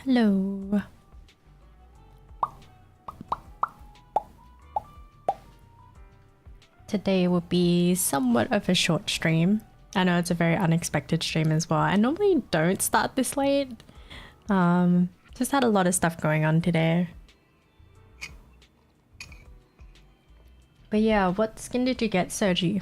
Hello. Today will be somewhat of a short stream. I know it's a very unexpected stream as well. I normally don't start this late. Just had a lot of stuff going on today. But yeah, what skin did you get, Sergi?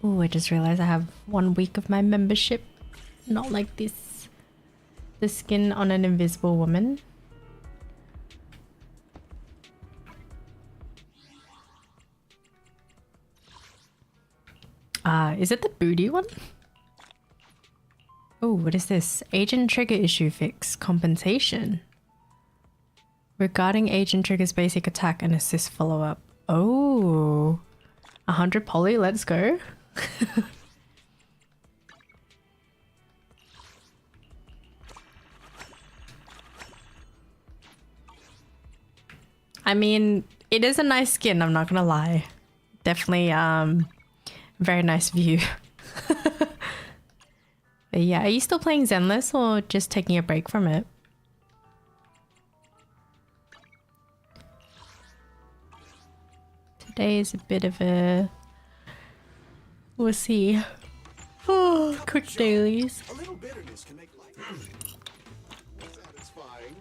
Oh, I just realized I have 1 week of my membership. Not like this. The skin on an invisible woman. Is it the booty one? Oh, what is this? Agent trigger issue fix. Compensation. Regarding Agent Trigger's basic attack and assist follow-up. Oh. 100 poly, let's go. I mean, it is a nice skin, I'm not gonna lie. Definitely, very nice view. But yeah, are you still playing Zenless or just taking a break from it? Today is a bit of a... We'll see. Oh, quick dailies. A little bitterness can make life satisfying.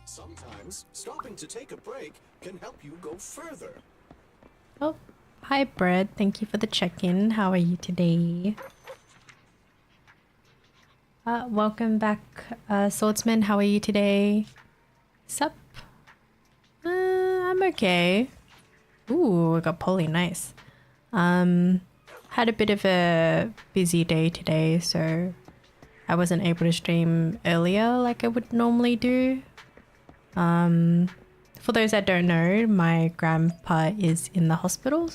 Sometimes stopping to take a break can help you go further. Oh, hi Bread. Thank you for the check-in. How are you today? Welcome back, Swordsman. How are you today? Sup? I'm okay. Ooh, I got Polly. Nice. Had a bit of a busy day today, so I wasn't able to stream earlier like I would normally do. For those that don't know, my grandpa is in the hospital.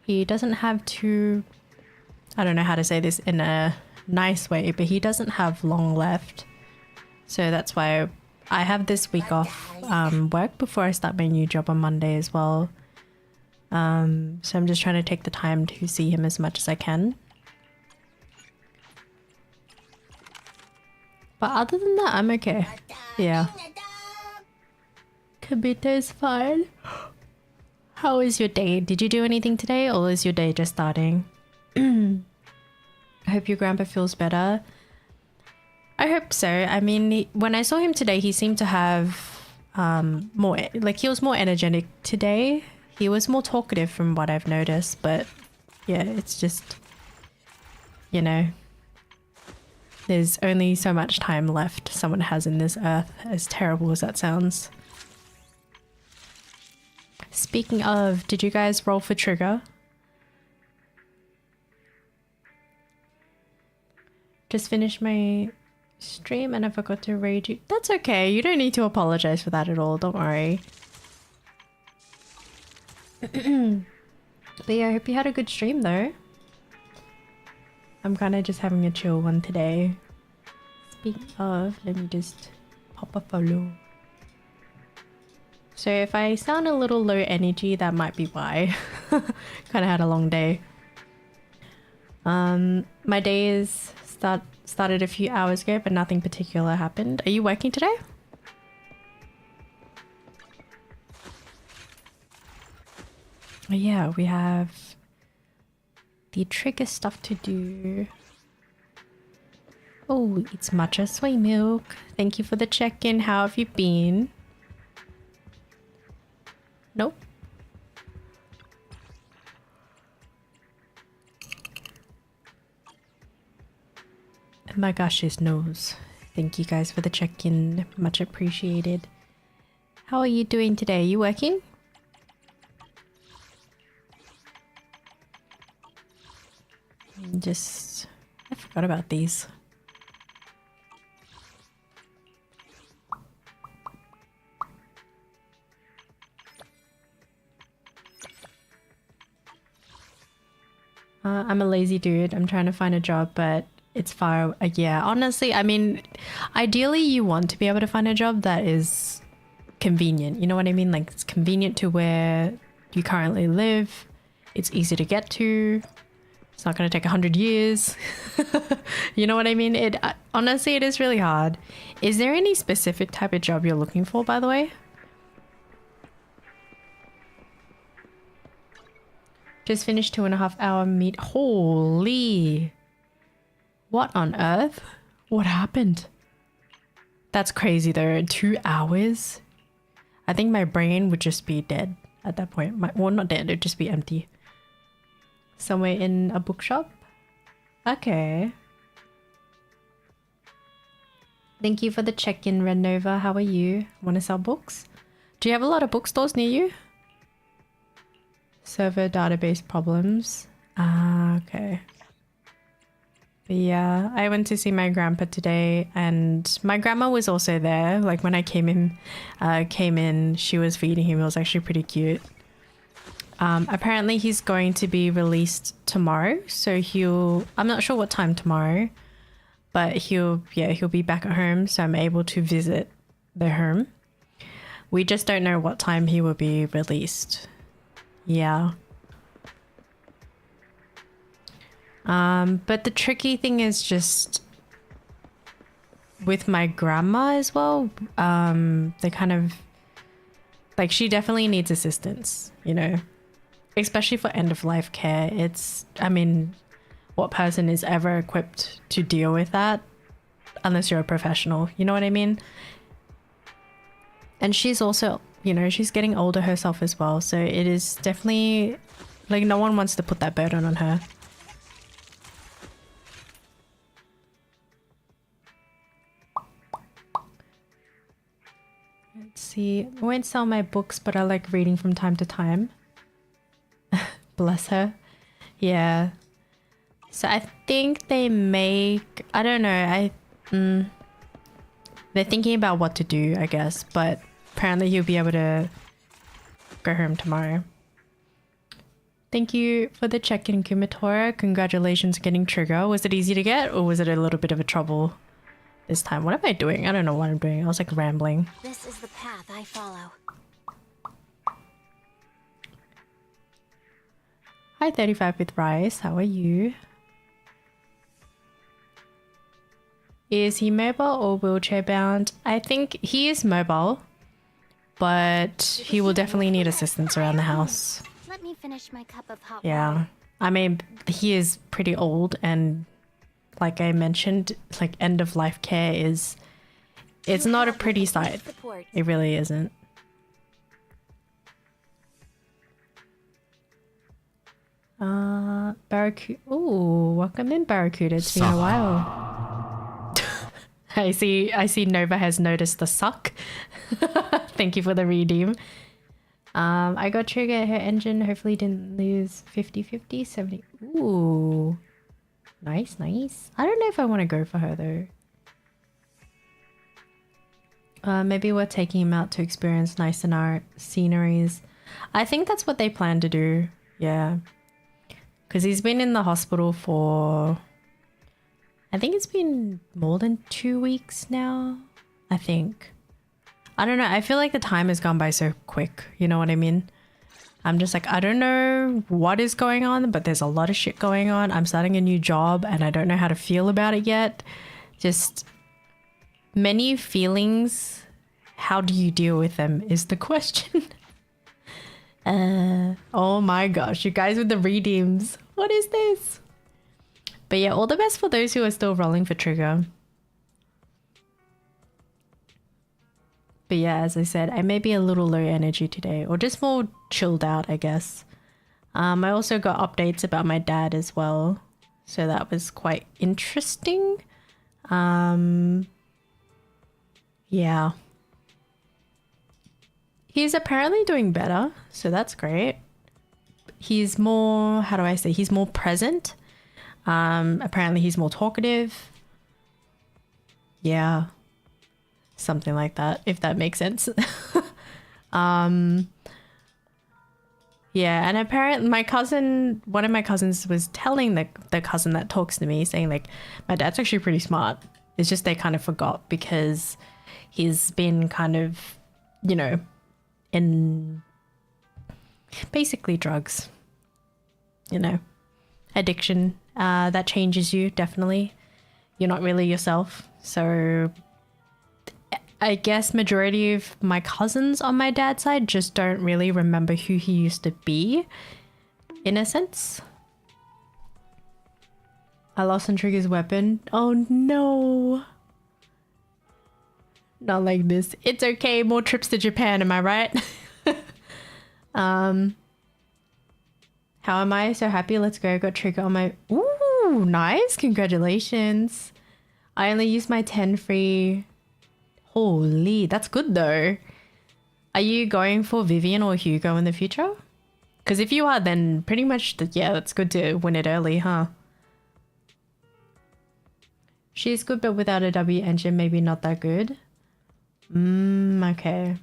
He doesn't have too... I don't know how to say this in a nice way, but he doesn't have long left. So that's why I have this week off work before I start my new job on Monday as well. So I'm just trying to take the time to see him as much as I can. But other than that, I'm okay. Yeah. Kabita is fine. How is your day? Did you do anything today or is your day just starting? I hope your grandpa feels better. I hope so. I mean, when I saw him today, he seemed to have more, like he was more energetic today. He was more talkative from what I've noticed, but yeah, it's just, you know, there's only so much time left someone has in this earth, as terrible as that sounds. Speaking of, did you guys roll for trigger? Just finished my stream and I forgot to raid you. That's okay. You don't need to apologize for that at all. Don't worry. But yeah, I hope you had a good stream though. I'm kind of just having a chill one today. Speaking of, let me just pop a follow. So if I sound a little low energy, that might be why. Kind of had a long day. My day is started a few hours ago, but nothing particular happened. Are you working today? Oh yeah, we have the trigger stuff to do. Oh, it's matcha soy milk. Thank you for the check-in. How have you been? Nope. My gosh, his nose. Thank you guys for the check-in. Much appreciated. How are you doing today? Are you working? Just... I forgot about these. I'm a lazy dude. I'm trying to find a job, but it's far. Yeah, honestly, I mean, ideally you want to be able to find a job that is convenient. You know what I mean? Like it's convenient to where you currently live. It's easy to get to. It's not going to take 100 years. You know what I mean? Honestly, it is really hard. Is there any specific type of job you're looking for, by the way? Just finished 2.5-hour meet. Holy. What on earth? What happened? That's crazy though. 2 hours? I think my brain would just be dead at that point. Well, not dead. It'd just be empty. Somewhere in a bookshop? Okay. Thank you for the check-in, Red Nova. How are you? Want to sell books? Do you have a lot of bookstores near you? Server database problems. Ah, okay. But yeah, I went to see my grandpa today and my grandma was also there. Like when I came in, she was feeding him. It was actually pretty cute. Apparently he's going to be released tomorrow. So I'm not sure what time tomorrow, but he'll be back at home. So I'm able to visit the home. We just don't know what time he will be released. Yeah. But the tricky thing is just with my grandma as well. They kind of like, she definitely needs assistance, you know, especially for end of life care. I mean, what person is ever equipped to deal with that unless you're a professional, you know what I mean? And she's also, you know, she's getting older herself as well. So it is definitely like no one wants to put that burden on her. Let's see. I won't sell my books, but I like reading from time to time. Bless her. Yeah. So I think they make, I don't know, they're thinking about what to do, I guess, but apparently he'll be able to go home tomorrow. Thank you for the check-in, Kumatora. Congratulations getting Trigger. Was it easy to get or was it a little bit of a trouble this time? What am I doing? I don't know what I'm doing. I was like rambling. This is the path I follow. Hi 35 with Rice, how are you? Is he mobile or wheelchair bound? I think he is mobile, but he will definitely need assistance around the house. Let me finish my cup of hot Yeah, water. I mean, he is pretty old and like I mentioned, like end of life care it's not a pretty sight. It really isn't. Barracuda. Ooh, welcome in, Barracuda. It's been a while. I see Nova has noticed the suck. Thank you for the redeem. I got Trigger, her engine hopefully didn't lose 50-50, 70. Ooh. Nice, nice. I don't know if I want to go for her though. Maybe we're taking him out to experience nice sceneries. I think that's what they plan to do. Yeah. Because he's been in the hospital for, I think it's been more than 2 weeks now. I think. I don't know. I feel like the time has gone by so quick. You know what I mean? I'm just like, I don't know what is going on, but there's a lot of shit going on. I'm starting a new job and I don't know how to feel about it yet. Just many feelings. How do you deal with them is the question. Oh my gosh, you guys with the redeems. What is this? But yeah, all the best for those who are still rolling for Trigger. But yeah, as I said, I may be a little low energy today or just more chilled out, I guess. I also got updates about my dad as well. So that was quite interesting. Yeah. He's apparently doing better, so that's great. He's more, how do I say, he's more present. Apparently he's more talkative. Yeah. Something like that, if that makes sense. Yeah, and apparently one of my cousins was telling the cousin that talks to me, saying like, my dad's actually pretty smart. It's just they kind of forgot because he's been kind of, you know, Basically drugs. You know, addiction. That changes you, definitely. You're not really yourself. So I guess majority of my cousins on my dad's side just don't really remember who he used to be, in a sense. I lost on Trigger's weapon. Oh no. Not like this. It's okay. More trips to Japan, am I right? How am I? So happy. Let's go. Got Trigger on my... Ooh, nice. Congratulations. I only used my 10 free. Holy, that's good though. Are you going for Vivian or Hugo in the future? Because if you are, then pretty much, yeah, that's good to win it early, huh? She's good, but without a W engine, maybe not that good. Okay.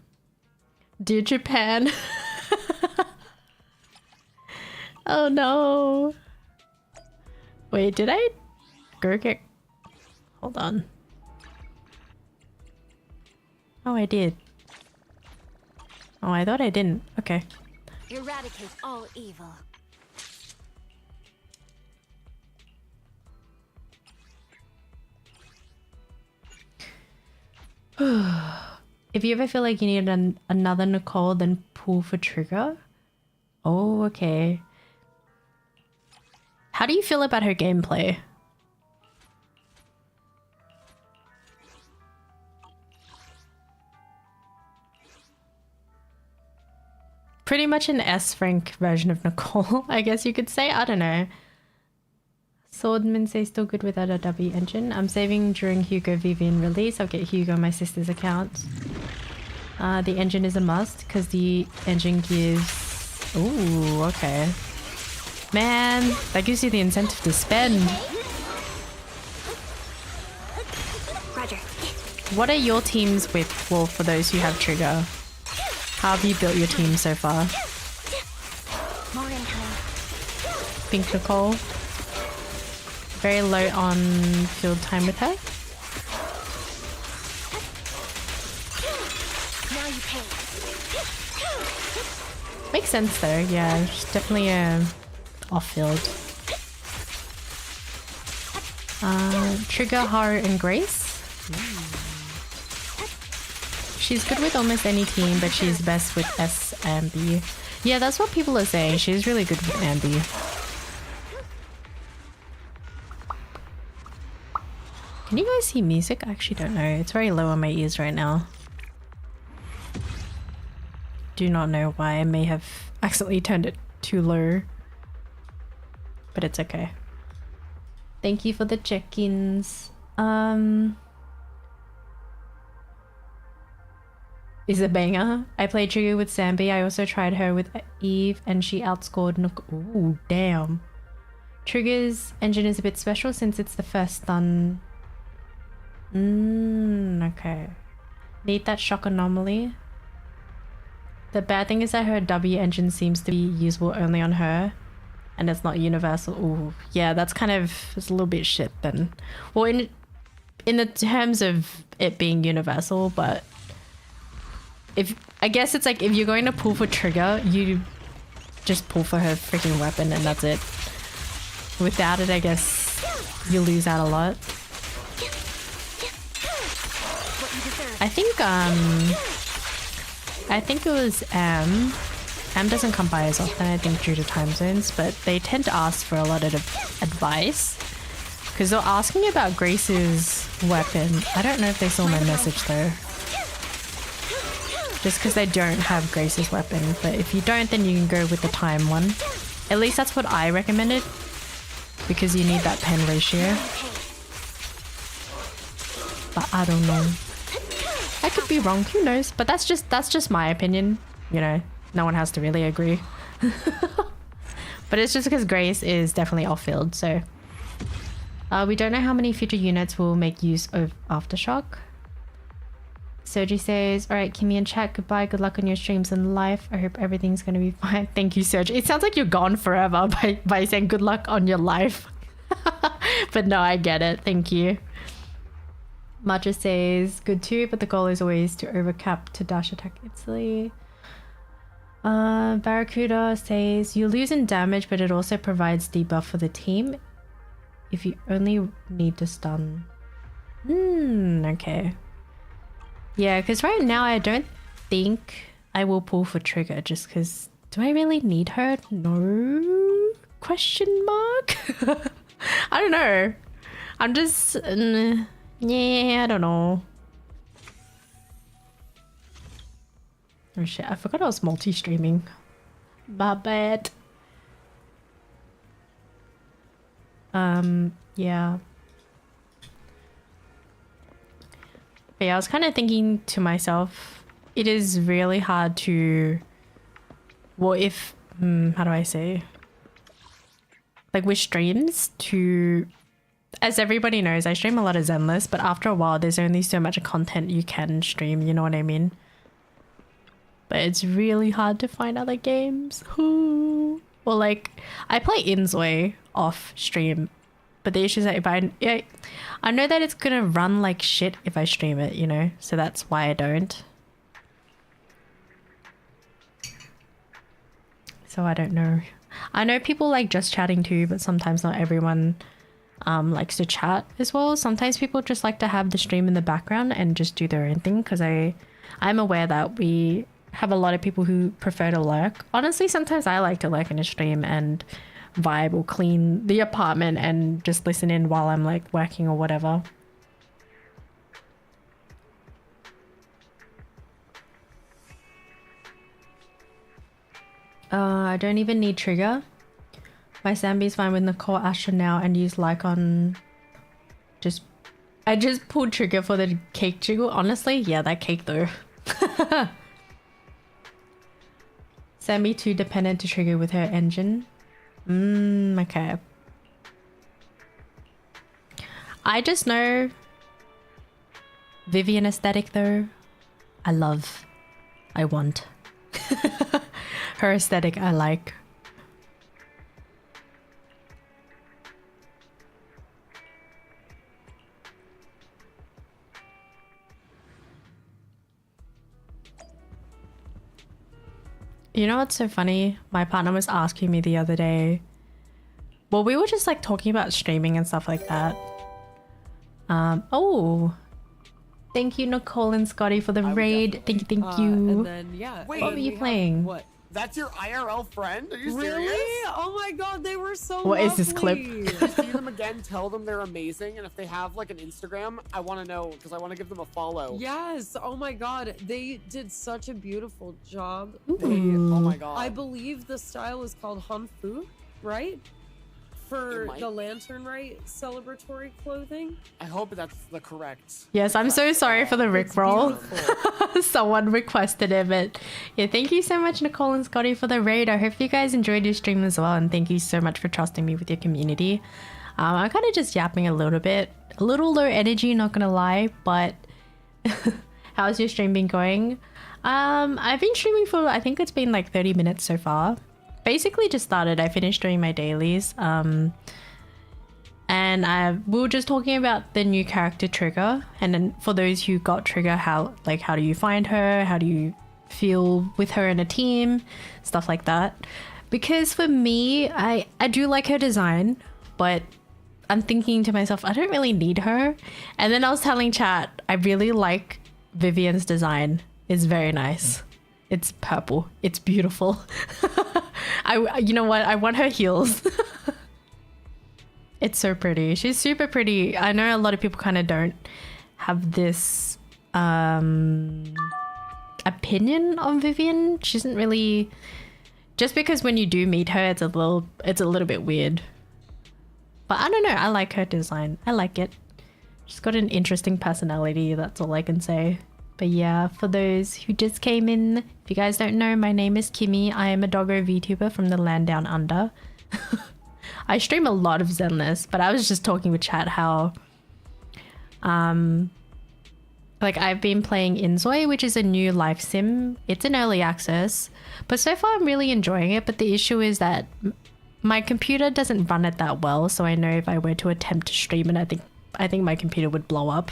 Dear Japan. Oh no. Wait, did I go get... Hold on. Oh, I did. Oh, I thought I didn't. Okay. Eradicate all evil. If you ever feel like you need another Nicole, then pull for Trigger. Oh, okay. How do you feel about her gameplay? Pretty much an S rank version of Nicole, I guess you could say. I don't know. Swordman say still good without a W engine. I'm saving during Hugo Vivian release. I'll get Hugo on my sister's account. The engine is a must because the engine gives... Ooh, okay. Man, that gives you the incentive to spend. Roger. What are your teams with, well, for those who have Trigger? How have you built your team so far? More incoming. Pink Nicole. Very low on field time with her. Now you pay. Makes sense though, yeah. She's definitely off-field. Trigger, Haru, and Grace. She's good with almost any team, but she's best with S and B. Yeah, that's what people are saying. She's really good with Ambi. Can you guys see music? I actually don't know. It's very low on my ears right now. Do not know why. I may have accidentally turned it too low. But it's okay. Thank you for the check-ins. Is a banger. I played Trigger with Sambi. I also tried her with Eve and she outscored Ooh, damn. Trigger's engine is a bit special since it's the first stun. Okay. Need that shock anomaly. The bad thing is that her W engine seems to be usable only on her. And it's not universal. Ooh, yeah, that's kind of... It's a little bit shit then. Well, in the terms of it being universal, but... I guess it's like if you're going to pull for Trigger, you just pull for her freaking weapon and that's it. Without it, I guess you lose out a lot. I think it was M. M doesn't come by as often, I think, due to time zones, but they tend to ask for a lot of advice. Because they're asking about Grace's weapon. I don't know if they saw my message though. Just because they don't have Grace's weapon. But if you don't, then you can go with the time one. At least that's what I recommended. Because you need that pen ratio. But I don't know. I could be wrong, who knows? But that's just my opinion. You know, no one has to really agree. But it's just because Grace is definitely off-field, so... we don't know how many future units will make use of Aftershock. Sergi says, alright, Kimmy and chat, goodbye, good luck on your streams and life. I hope everything's gonna be fine. Thank you, Sergi. It sounds like you're gone forever by saying good luck on your life. But no, I get it. Thank you. Matcha says, good too, but the goal is always to overcap to dash attack Italy. Barracuda says you lose in damage, but it also provides debuff for the team if you only need to stun. Okay. Yeah, because right now I don't think I will pull for Trigger just because do I really need her? No? Question mark? I don't know. I'm just... yeah, I don't know. Oh shit, I forgot I was multi-streaming. My bad. Yeah. But yeah, I was kind of thinking to myself, it is really hard to... Well, if... how do I say? Like with streams to... As everybody knows, I stream a lot of Zenless, but after a while, there's only so much content you can stream, you know what I mean? But it's really hard to find other games. Well, like, I play Inzoi off stream, but the issue is that if I know that it's gonna run like shit if I stream it, you know? So that's why I don't. So I don't know. I know people like just chatting too, but sometimes not everyone likes to chat as well. Sometimes people just like to have the stream in the background and just do their own thing, because I'm aware that we have a lot of people who prefer to lurk. Honestly, sometimes I like to lurk in a stream and vibe or clean the apartment and just listen in while I'm like working or whatever. I don't even need Trigger. My Sambi's fine with Nicole Asher now and use Lycon. I just pulled Trigger for the cake jiggle. Honestly, yeah, that cake though. Sambi too dependent to Trigger with her engine. Okay. I just know Vivian aesthetic though. I want. Her aesthetic I like. You know what's so funny? My partner was asking me the other day. Well, we were just like talking about streaming and stuff like that. Oh. Thank you, Nicole and Scotty, for the raid. Thank you. And then, yeah. Wait, What were you playing? What? That's your IRL friend? Are you Really? serious? Oh my god, they were so What is this clip? lovely. See them again, tell them they're amazing, and if they have like an Instagram, I want to know because I want to give them a follow. Yes, oh my god, they did such a beautiful job. They, oh my god. I believe the style is called Hanfu, right? For It might. the Lantern Rite celebratory clothing. I hope that's the correct. Yes, I'm so sorry for the Rickroll. Beautiful. Someone requested it, but yeah, thank you so much, Nicole and Scotty, for the raid. I hope you guys enjoyed your stream as well, and thank you so much for trusting me with your community. I'm kind of just yapping a little bit, a little low energy, not gonna lie, but how's your stream been going? I've been streaming for, I think it's been like 30 minutes so far. Basically just started. I finished doing my dailies. And we were just talking about the new character Trigger, and then for those who got Trigger, how do you find her? How do you feel with her in a team? Stuff like that. Because for me, I do like her design, but I'm thinking to myself, I don't really need her. And then I was telling chat, I really like Vivian's design. It's very nice. It's purple. It's beautiful. You know what? I want her heels. It's so pretty. She's super pretty. I know a lot of people kind of don't have this opinion on Vivian. She isn't really, just because when you do meet her, it's a little bit weird. But I don't know. I like her design. I like it. She's got an interesting personality. That's all I can say. But yeah, for those who just came in, if you guys don't know, my name is Kimmy. I am a doggo VTuber from the land down under. I stream a lot of Zenless, but I was just talking with chat how like I've been playing Inzoi, which is a new life sim. It's in early access, but so far I'm really enjoying it. But the issue is that my computer doesn't run it that well, so I know if I were to attempt to stream it, I think my computer would blow up.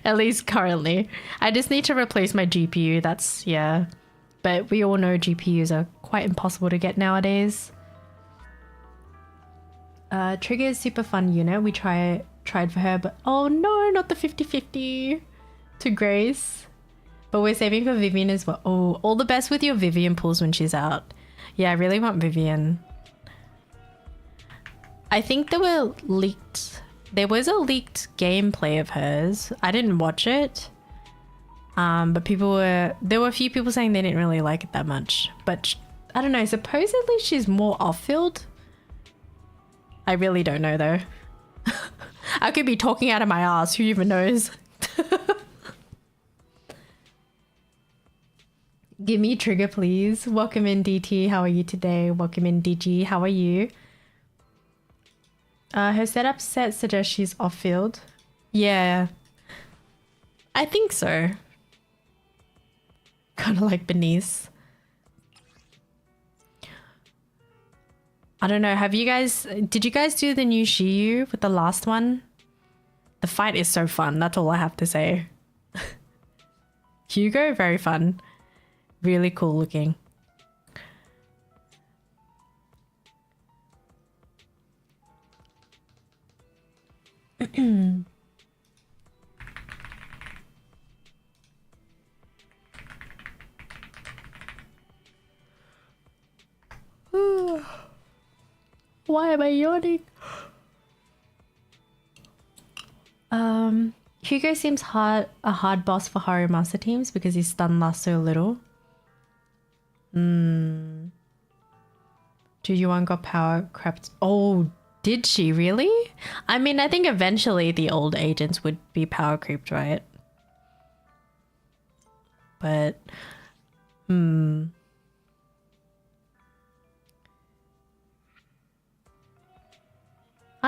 At least currently. I just need to replace my GPU. That's, yeah. But we all know GPUs are quite impossible to get nowadays. Trigger is super fun unit. We tried for her, but oh no, not the 50-50 to Grace. But we're saving for Vivian as well. Oh, all the best with your Vivian pulls when she's out. Yeah, I really want Vivian. I think there was a leaked gameplay of hers. I didn't watch it. But there were a few people saying they didn't really like it that much. But I don't know, supposedly she's more off-field. I really don't know though. I could be talking out of my ass, who even knows? Give me Trigger, please. Welcome in, DT. How are you today? Welcome in, DG. How are you? Her setup set suggests she's off-field. Yeah. I think so. Kind of like Benice. I don't know. Did you guys do the new Shiyu with the last one? The fight is so fun. That's all I have to say. Hugo, very fun. Really cool looking. Why am I yawning? Hugo seems a hard boss for Haru Master teams because his stun lasts so little. Do Yuan got power crept? Oh, did she really? I mean, I think eventually the old agents would be power creeped, right? But, I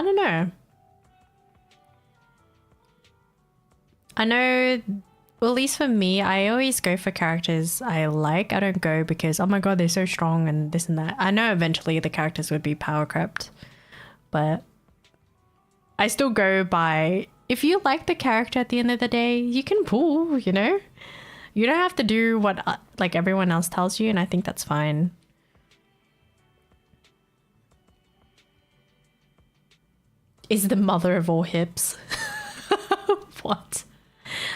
don't know. I know, well, at least for me, I always go for characters I like. I don't go because, oh my god, they're so strong and this and that. I know eventually the characters would be power crept, but I still go by, if you like the character at the end of the day, you can pull, you know? You don't have to do what like everyone else tells you, and I think that's fine. Is the mother of all hips. What?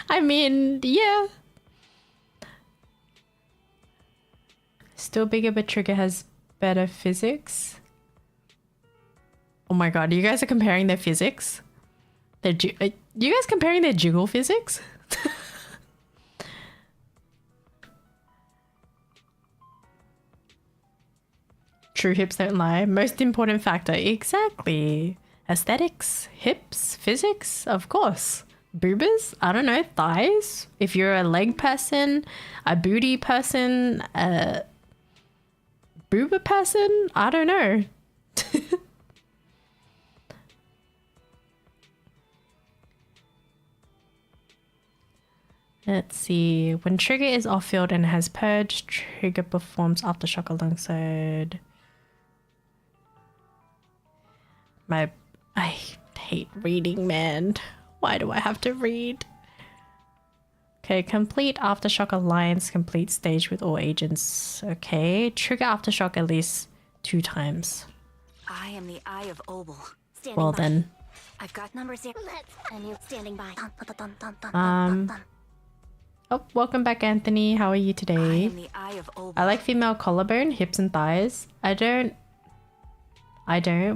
I mean, yeah. Still bigger, but Trigger has better physics. Oh my god, you guys are comparing their physics? You guys comparing their jiggle physics? True hips don't lie. Most important factor. Exactly. Aesthetics, hips, physics, of course. Boobas? I don't know, thighs? If you're a leg person, a booty person, a booba person? I don't know. Let's see. When Trigger is off-field and has purged, Trigger performs Aftershock alongside... I hate reading, man. Why do I have to read? Okay, complete Aftershock Alliance, complete stage with all agents. Okay, trigger Aftershock at least 2 times. I am the Eye of Obel. Well then. I've got number 0. And you standing by. Oh, welcome back, Anthony. How are you I today? am the Eye of Obel. I like female collarbone, hips and thighs. I don't,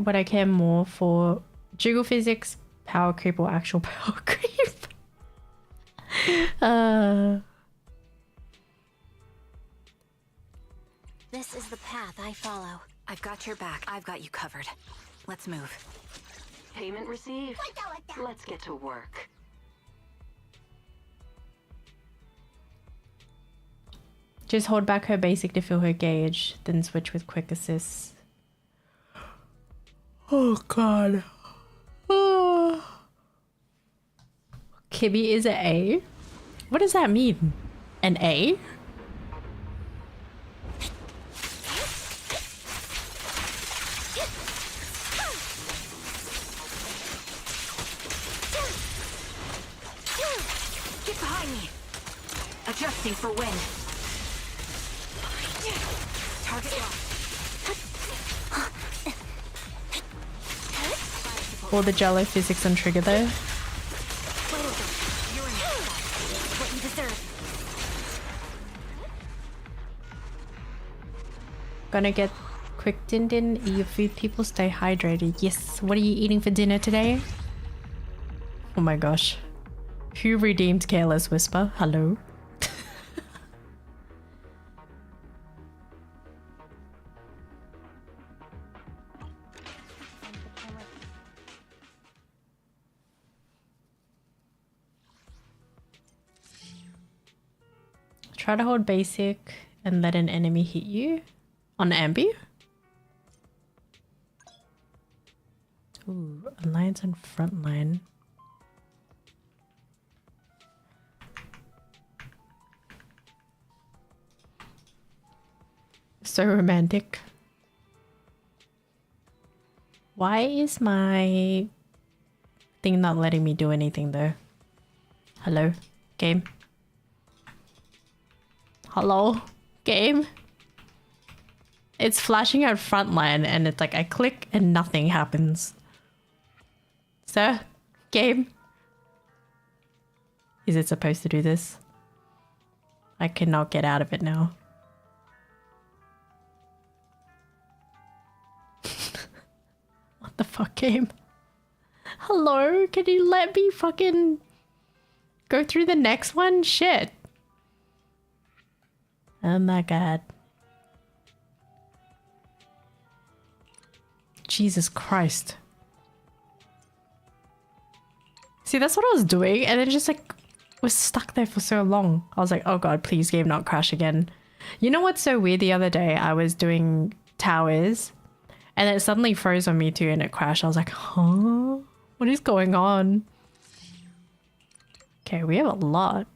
but I care more for jiggle physics, power creep, or actual power creep. This is the path I follow. I've got your back. I've got you covered. Let's move. Payment received. Let's get to work. Just hold back her basic to fill her gauge, then switch with quick assists. Oh god. Oh. Kibby is an A? What does that mean? An A? Get behind me. Adjusting for wind. all the jello physics on trigger though. What you deserve. Gonna get quick din din. Eat your food, people. Stay hydrated. Yes. What are you eating for dinner today? Oh my gosh. Who redeemed Careless Whisper? Hello. Try to hold basic and let an enemy hit you on Ambi. Ooh, alliance on front line. So romantic. Why is my thing not letting me do anything though? Hello, game. Hello, game. It's flashing out frontline and it's like I click and nothing happens. Sir, game. Is it supposed to do this? I cannot get out of it now. What the fuck, game? Hello, can you let me fucking go through the next one? Shit. Oh my god. Jesus Christ. See, that's what I was doing, and it just like was stuck there for so long. I was like, oh god, please game not crash again. You know what's so weird? The other day I was doing towers and it suddenly froze on me too and it crashed. I was like, huh? What is going on? Okay, we have a lot.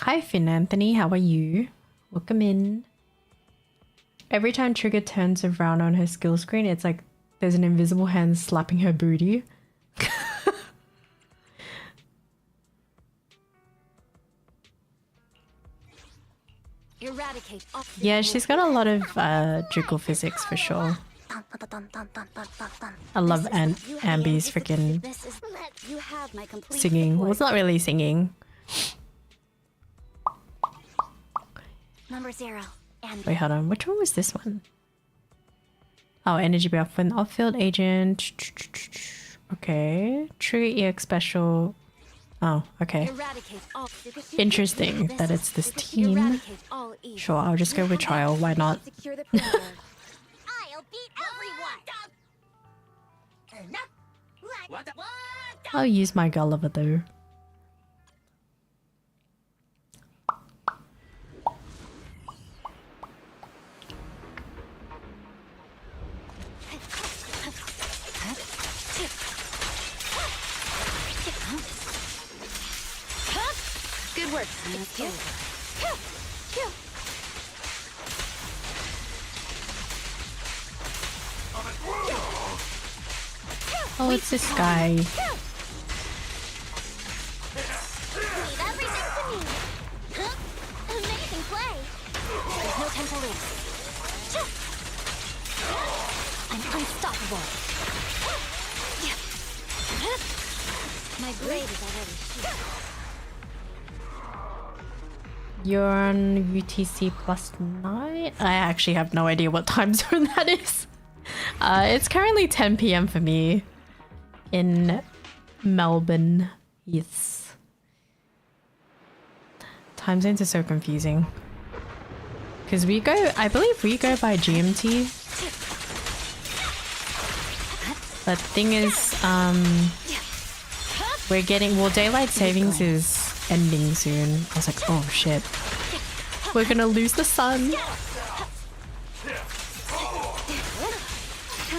Hi Finn Anthony, how are you? Welcome in. Every time Trigger turns around on her skill screen, it's like there's an invisible hand slapping her booty. Eradicate. Yeah, she's got a lot of jiggle physics for sure. I love Ambi's freaking singing. Well, it's not really singing. Number 0. And Wait, hold on. Which one was this one? Oh, energy buff when off-field agent. Okay. Trigger EX special. Oh, okay. eradicate all. Interesting that it's this team. Eradicate all E. Sure, I'll just go with trial. Why not? Secure the perimeter. I'll beat everyone. I'll use my Gulliver though. Good work. Oh, it's this guy. Leave everything to me. Amazing play. There's no time to lose. I'm unstoppable. My blade is already sheathed. You're on UTC +9? I actually have no idea what time zone that is. It's currently 10 PM for me in Melbourne. Yes. Time zones are so confusing. Because we go, I believe we go by GMT. But thing is, we're getting, well, daylight savings is ending soon. I was like, oh shit. We're gonna lose the sun.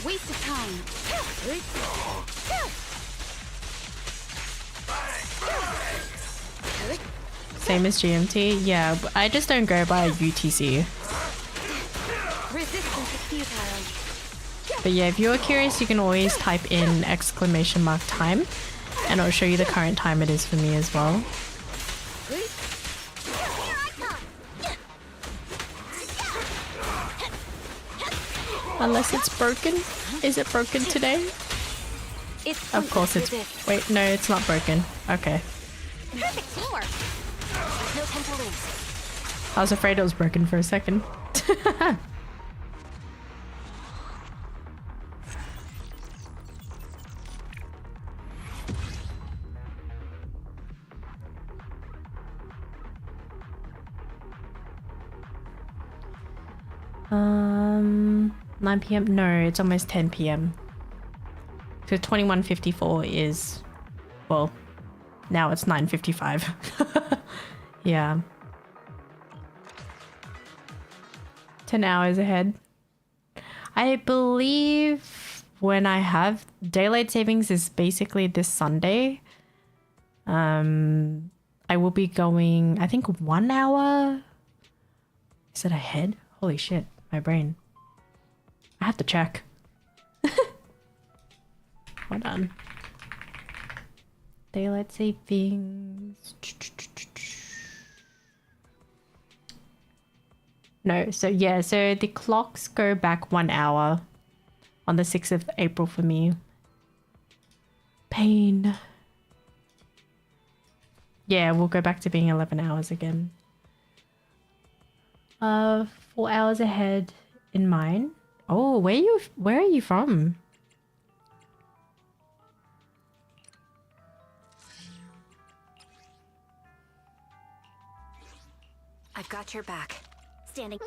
Waste of time. Same as GMT? Yeah, I just don't go by UTC. Resistance is futile. But yeah, if you're curious, you can always type in !time and it'll show you the current time it is for me as well. Unless it's broken. Is it broken today? It's Of course it's... Wait, no, it's not broken. Okay. perfect teamwork. There's no time to lose. I was afraid it was broken for a second. Um, 9 p.m. No, it's almost 10 p.m. So 21:54 is, well, now it's 9:55. Yeah. 10 hours ahead. I believe when I have daylight savings is basically this Sunday. I will be going, I think 1 hour. Is it ahead? Holy shit, my brain. I have to check. Hold on. Daylight savings. No, so yeah, so the clocks go back 1 hour on the 6th of April for me. Pain. Yeah, we'll go back to being 11 hours again. 4 hours ahead in mine. Oh, where are you from? I've got your back. Standing.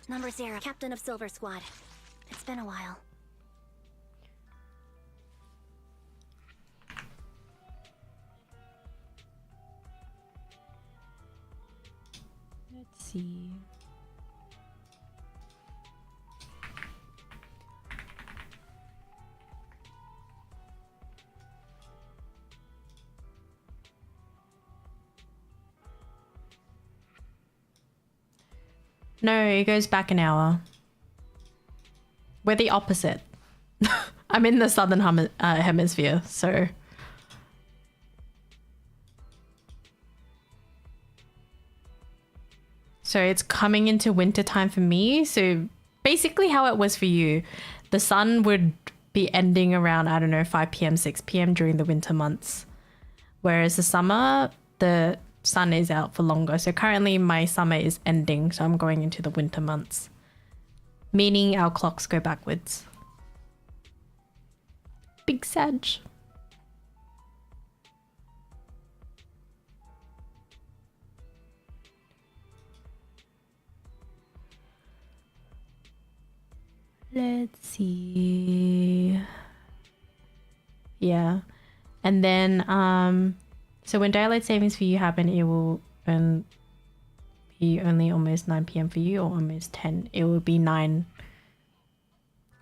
Number 0, Captain of Silver Squad. It's been a while. Let's see. No, it goes back an hour. We're the opposite. I'm in the southern hemisphere, so... So it's coming into winter time for me. So basically how it was for you, the sun would be ending around, I don't know, 5 p.m, 6 p.m. during the winter months. Whereas the summer, the sun is out for longer. So currently my summer is ending, so I'm going into the winter months. Meaning our clocks go backwards. Big Sag. Let's see. Yeah. And then, so when daylight savings for you happen, it will be only almost 9 p.m. for you, or almost 10. It will be 9.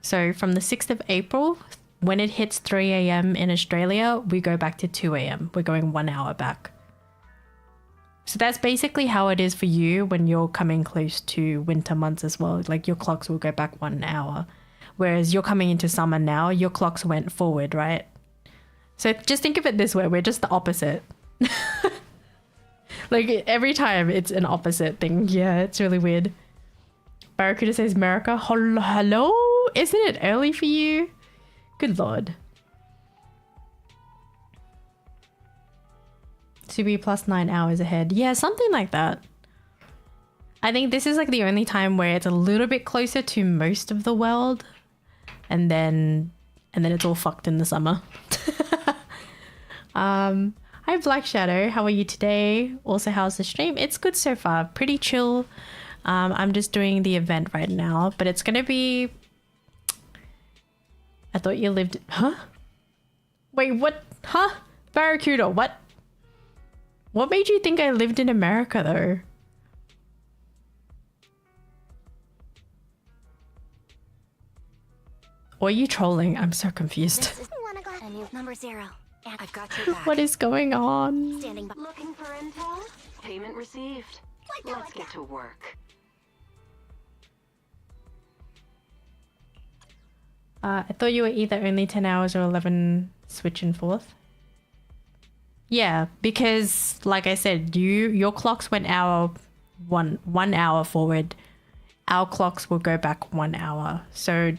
So from the 6th of April, when it hits 3 a.m. in Australia, we go back to 2 a.m. We're going 1 hour back. So that's basically how it is for you when you're coming close to winter months as well. Like your clocks will go back 1 hour. Whereas you're coming into summer now, your clocks went forward, right? So just think of it this way. We're just the opposite. Like every time it's an opposite thing. Yeah, it's really weird. Barracuda says, America, hello? Isn't it early for you? Good lord. To be plus 9 hours ahead. Yeah, something like that. I think this is like the only time where it's a little bit closer to most of the world. And then it's all fucked in the summer. Hi Black Shadow, how are you today? Also, how's the stream? It's good so far. Pretty chill. I'm just doing the event right now, but it's gonna be... I thought you lived... Huh? Wait, what? Huh? Barracuda, what? What made you think I lived in America, though? Or are you trolling? I'm so confused. Number 0. I've got your back. What is going on? Standing by. Looking for intel? Payment received. Let's get to work. I thought you were either only 10 hours or 11 switch and forth. Yeah, because like I said, your clocks went one hour forward our clocks will go back 1 hour. So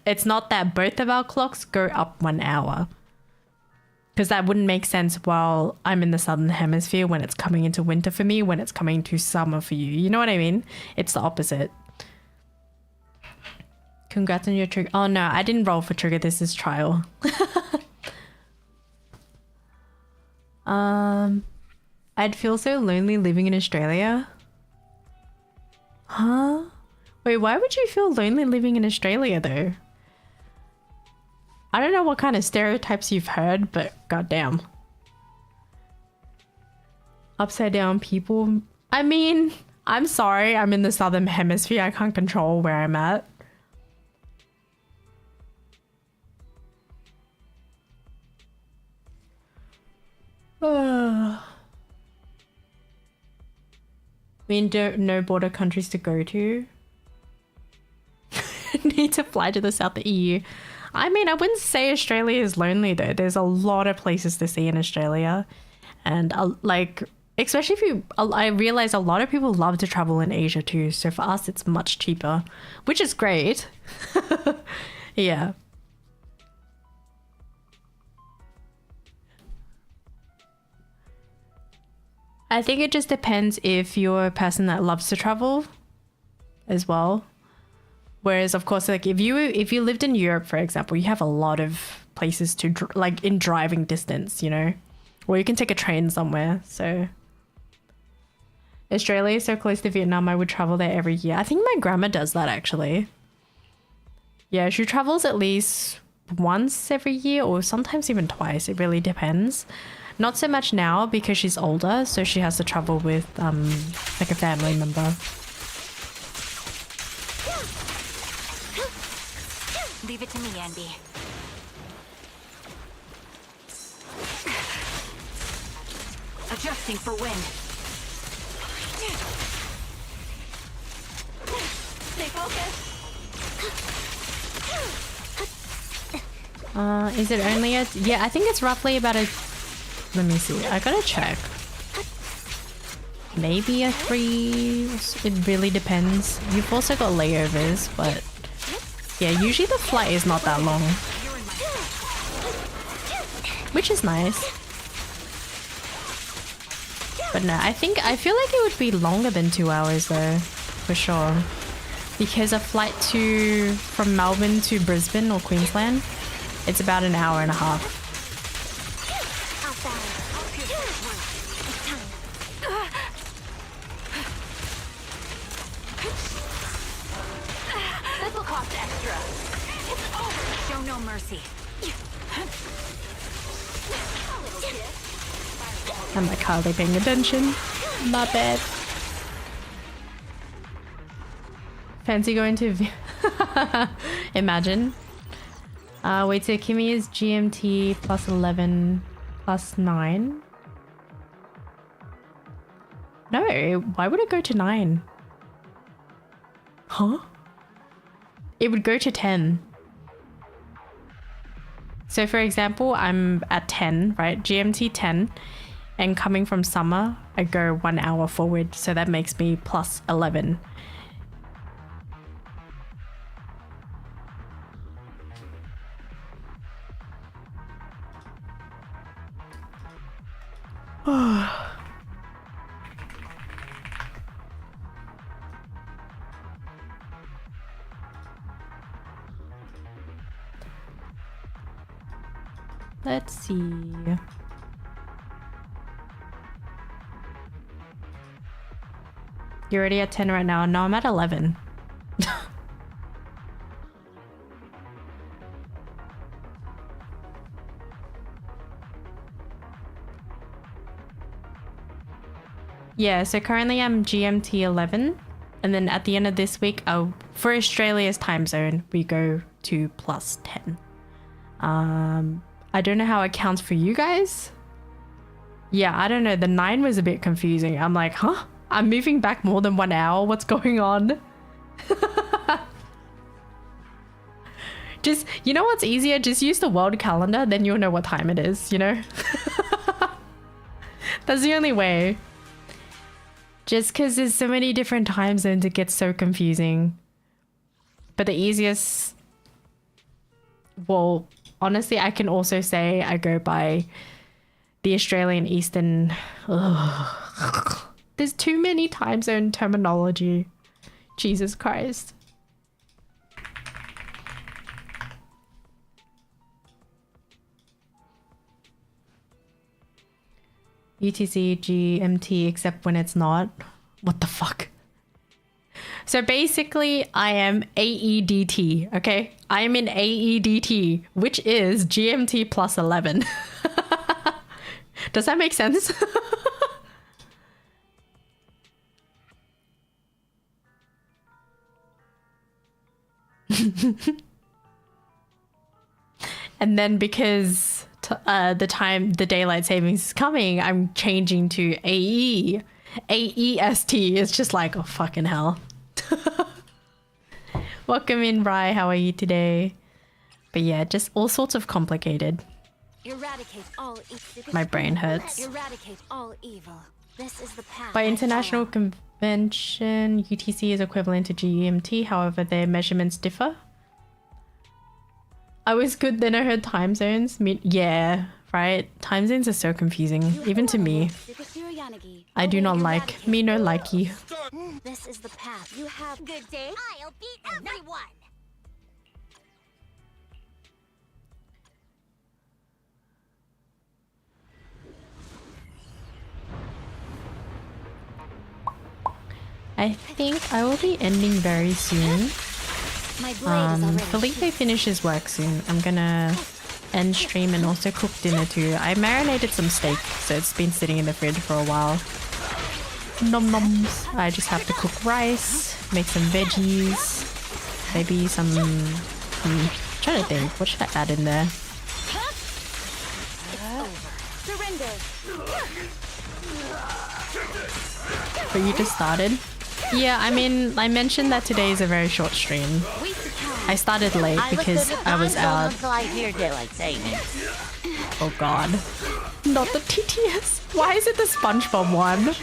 it's not that both of our clocks go up 1 hour. Because that wouldn't make sense while I'm in the southern hemisphere when it's coming into winter for me, when it's coming to summer for you. You know what I mean? It's the opposite. Congrats on your trigger. Oh no, I didn't roll for trigger. This is trial. I'd feel so lonely living in Australia. Huh? Wait, why would you feel lonely living in Australia though? I don't know what kind of stereotypes you've heard, but goddamn. Upside down people. I mean, I'm sorry, I'm in the southern hemisphere. I can't control where I'm at. I mean, no border countries to go to. Need to fly to the south of the EU. I mean, I wouldn't say Australia is lonely though. There's a lot of places to see in Australia. And like, especially if you, I realize a lot of people love to travel in Asia too. So for us, it's much cheaper, which is great. Yeah. I think it just depends if you're a person that loves to travel as well. Whereas, of course, like if you lived in Europe, for example, you have a lot of places to like in driving distance, you know, or you can take a train somewhere. So Australia is so close to Vietnam. I would travel there every year. I think my grandma does that actually. Yeah, she travels at least once every year or sometimes even twice. It really depends. Not so much now because she's older, so she has to travel with like a family member. Leave it to me, Andy. Adjusting for wind. Stay focused. Is it only a... Yeah, I think it's roughly about a... Let me see. I gotta check. Maybe a 3... It really depends. You've also got layovers, but... Yeah, usually the flight is not that long. Which is nice. But no, I feel like it would be longer than 2 hours though. For sure. Because a flight from Melbourne to Brisbane or Queensland, it's about an hour and a half. This will cost extra. It's over. Show no mercy. I'm like hardly paying attention. Not bad. Fancy going to... Imagine. Wait, so Kimmy is GMT plus 11 plus 9. No, why would it go to 9? Huh? It would go to 10. So for example, I'm at 10, right? GMT 10. And coming from summer, I go 1 hour forward. So that makes me plus 11. Let's see. You're already at 10 right now. No, I'm at 11. Yeah, so currently I'm GMT 11. And then at the end of this week, for Australia's time zone, we go to plus 10. I don't know how it counts for you guys. Yeah, I don't know. The 9 was a bit confusing. I'm like, huh? I'm moving back more than 1 hour. What's going on? Just, you know what's easier? Just use the world calendar, then you'll know what time it is, you know? That's the only way. Just because there's so many different time zones, it gets so confusing. But the easiest... Well, honestly, I can also say I go by the Australian Eastern... Ugh. There's too many time zone terminology. Jesus Christ. UTC, GMT, except when it's not. What the fuck? So basically, I am AEDT, okay? I am in AEDT, which is GMT plus 11. Does that make sense? And then because the daylight savings is coming, I'm changing to AE. AEST is just like, oh fucking hell. Welcome in, Rye. How are you today? But yeah, just all sorts of complicated. Eradicate all My brain hurts. Eradicate all evil. This is the path. By international convention, UTC is equivalent to GMT, however, their measurements differ. I was good, then I heard time zones. Yeah, right? Time zones are so confusing, even to me. I do not like. Me no likey. This is the path. You have good day. I'll beat everyone. I think I will be ending very soon. My blade is already Felipe finishes work soon. I'm gonna end stream and also cook dinner too. I marinated some steak, so it's been sitting in the fridge for a while. Nom noms. I just have to cook rice, make some veggies, maybe some... trying to think, what should I add in there? surrender. But you just started? Yeah, I mean, I mentioned that today is a very short stream. I started late because I was out. Until I hear daylight savings. Oh god. Not the TTS. Why is it the SpongeBob one?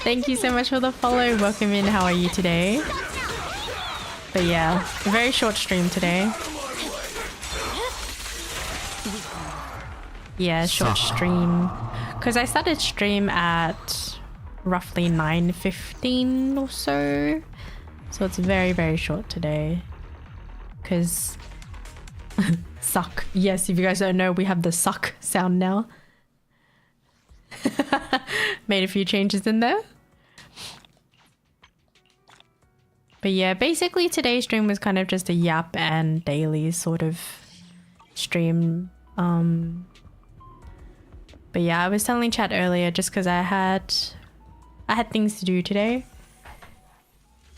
Thank you so much for the follow. Welcome in. How are you today? But yeah, a very short stream today. Yeah, short stream. Because I started stream at roughly 9:15 or so. So it's very, very short today. Because... suck. Yes, if you guys don't know, we have the suck sound now. Made a few changes in there. But yeah, basically today's stream was kind of just a yap and daily sort of stream. But yeah, I was telling chat earlier just because I had things to do today.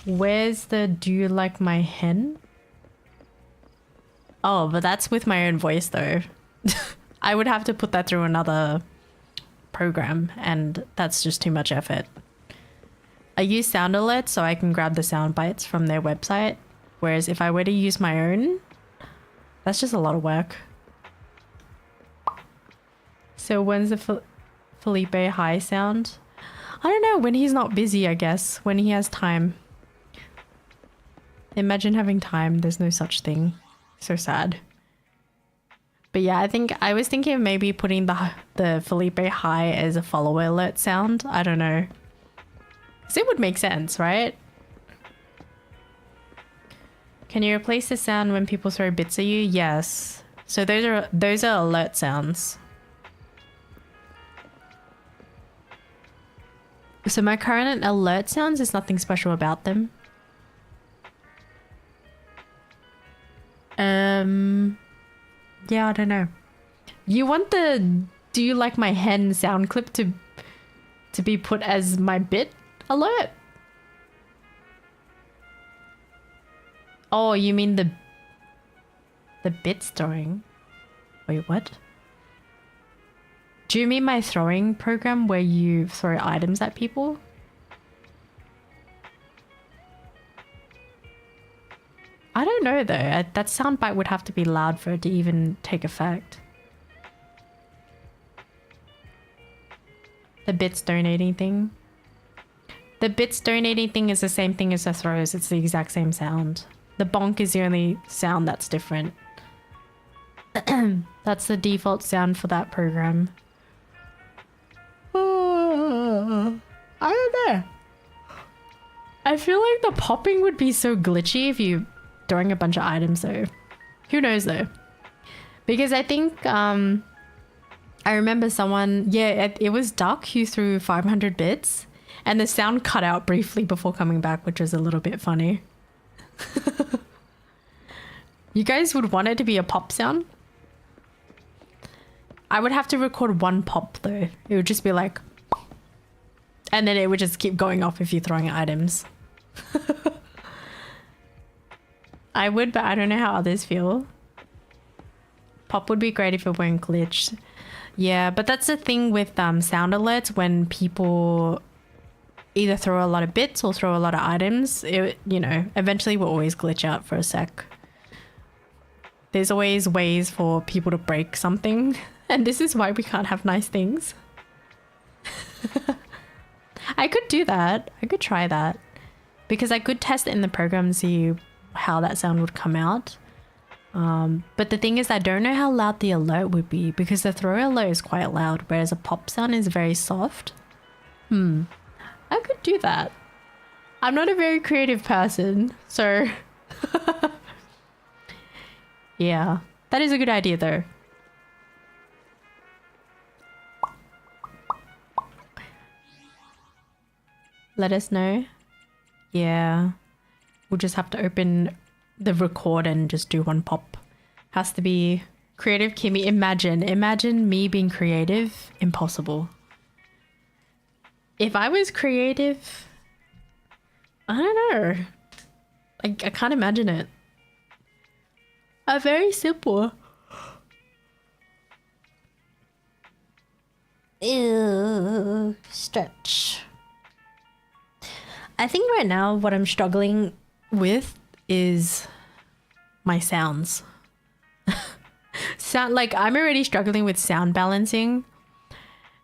Where's the do you like my hen? Oh, but that's with my own voice though. I would have to put that through another program and that's just too much effort. I use Sound Alert so I can grab the sound bites from their website. Whereas if I were to use my own, that's just a lot of work. So when's the Felipe high sound? I don't know, when he's not busy, I guess. When he has time. Imagine having time, there's no such thing. So sad. But yeah, I was thinking of maybe putting the Felipe high as a follower alert sound. I don't know. Because it would make sense, right? Can you replace the sound when people throw bits at you? Yes. So those are alert sounds. So my current alert sounds, there's nothing special about them. Yeah, I don't know. You want the do you like my hen sound clip to be put as my bit alert? Oh, you mean the bit throwing? Wait, what? Do you mean my throwing program where you throw items at people? I don't know though. That soundbite would have to be loud for it to even take effect. The bits donating thing. The bits donating thing is the same thing as the throws. It's the exact same sound. The bonk is the only sound that's different. That's the default sound for that program. I don't know. I feel like the popping would be so glitchy if you throwing a bunch of items though. Who knows though? Because I think I remember someone, yeah, it was Duck who threw 500 bits and the sound cut out briefly before coming back, which was a little bit funny. You guys would want it to be a pop sound? I would have to record one pop though. It would just be like, and then it would just keep going off if you're throwing items. I would, but I don't know how others feel. Pop would be great if it weren't glitched. Yeah, but that's the thing with sound alerts. When people either throw a lot of bits or throw a lot of items, it, you know, eventually will always glitch out for a sec. There's always ways for people to break something. And this is why we can't have nice things. I could do that. I could try that. Because I could test it in the program and see how that sound would come out. But the thing is, I don't know how loud the alert would be. Because the throw alert is quite loud. Whereas a pop sound is very soft. I could do that. I'm not a very creative person. So... yeah. That is a good idea though. Let us know. Yeah. We'll just have to open the record and just do one pop. Has to be creative Kimmy. Imagine me being creative. Impossible. If I was creative, I don't know. I can't imagine it. Very simple. Ew, stretch. I think right now what I'm struggling with is my sounds. Like I'm already struggling with sound balancing.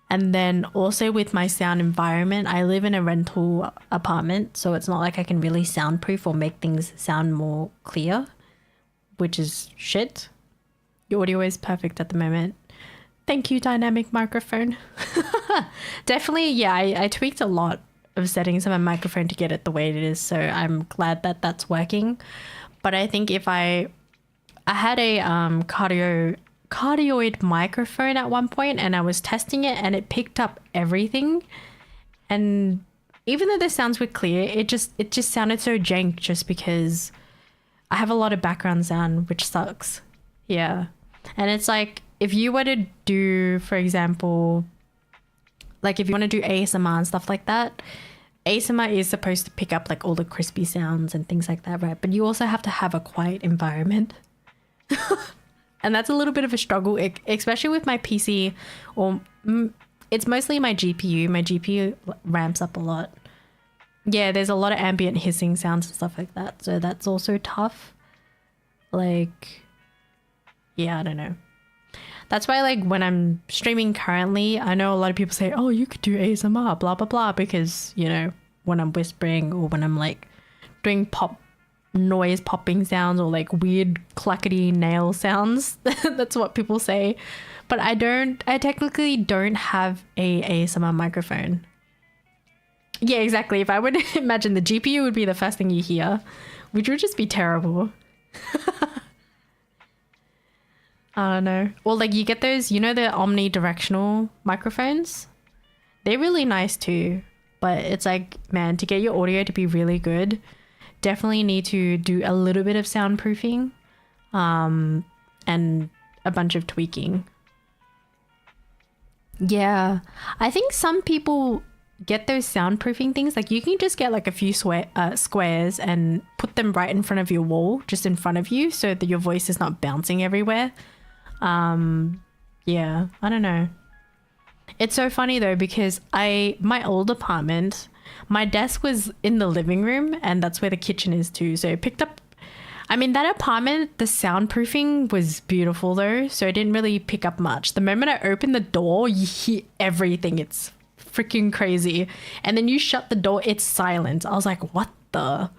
And then also with my sound environment, I live in a rental apartment, so it's not like I can really soundproof or make things sound more clear, which is shit. Your audio is perfect at the moment. Thank you, dynamic microphone. Definitely, yeah, I tweaked a lot of settings on my microphone to get it the way it is, so I'm glad that that's working. But I think if I had a cardioid microphone at one point and I was testing it and it picked up everything, and even though the sounds were clear, it just sounded so jank just because I have a lot of background sound, which sucks. Yeah. And it's like if you were to do, for example, like if you want to do ASMR and stuff like that, ASMR is supposed to pick up like all the crispy sounds and things like that, right? But you also have to have a quiet environment. And that's a little bit of a struggle, especially with my PC, or it's mostly my GPU. My GPU ramps up a lot. Yeah, there's a lot of ambient hissing sounds and stuff like that. So that's also tough. Like, yeah, I don't know. That's why, like, when I'm streaming currently, I know a lot of people say, oh, you could do ASMR, blah, blah, blah. Because, you know, when I'm whispering or when I'm, like, doing popping sounds or like weird clackety nail sounds. That's what people say. But I technically don't have a ASMR microphone. Yeah, exactly. If I would imagine the GPU would be the first thing you hear, which would just be terrible. I don't know. Or like you get those, you know, the omnidirectional microphones? They're really nice too. But it's like, man, to get your audio to be really good, definitely need to do a little bit of soundproofing and a bunch of tweaking. Yeah, I think some people get those soundproofing things. Like you can just get like a few squares and put them right in front of your wall, just in front of you, so that your voice is not bouncing everywhere. Yeah, I don't know. It's so funny though, because my old apartment, my desk was in the living room and that's where the kitchen is too. So it picked up, I mean, that apartment, the soundproofing was beautiful though. So it didn't really pick up much. The moment I opened the door, you hear everything. It's freaking crazy. And then you shut the door, it's silent. I was like, what the?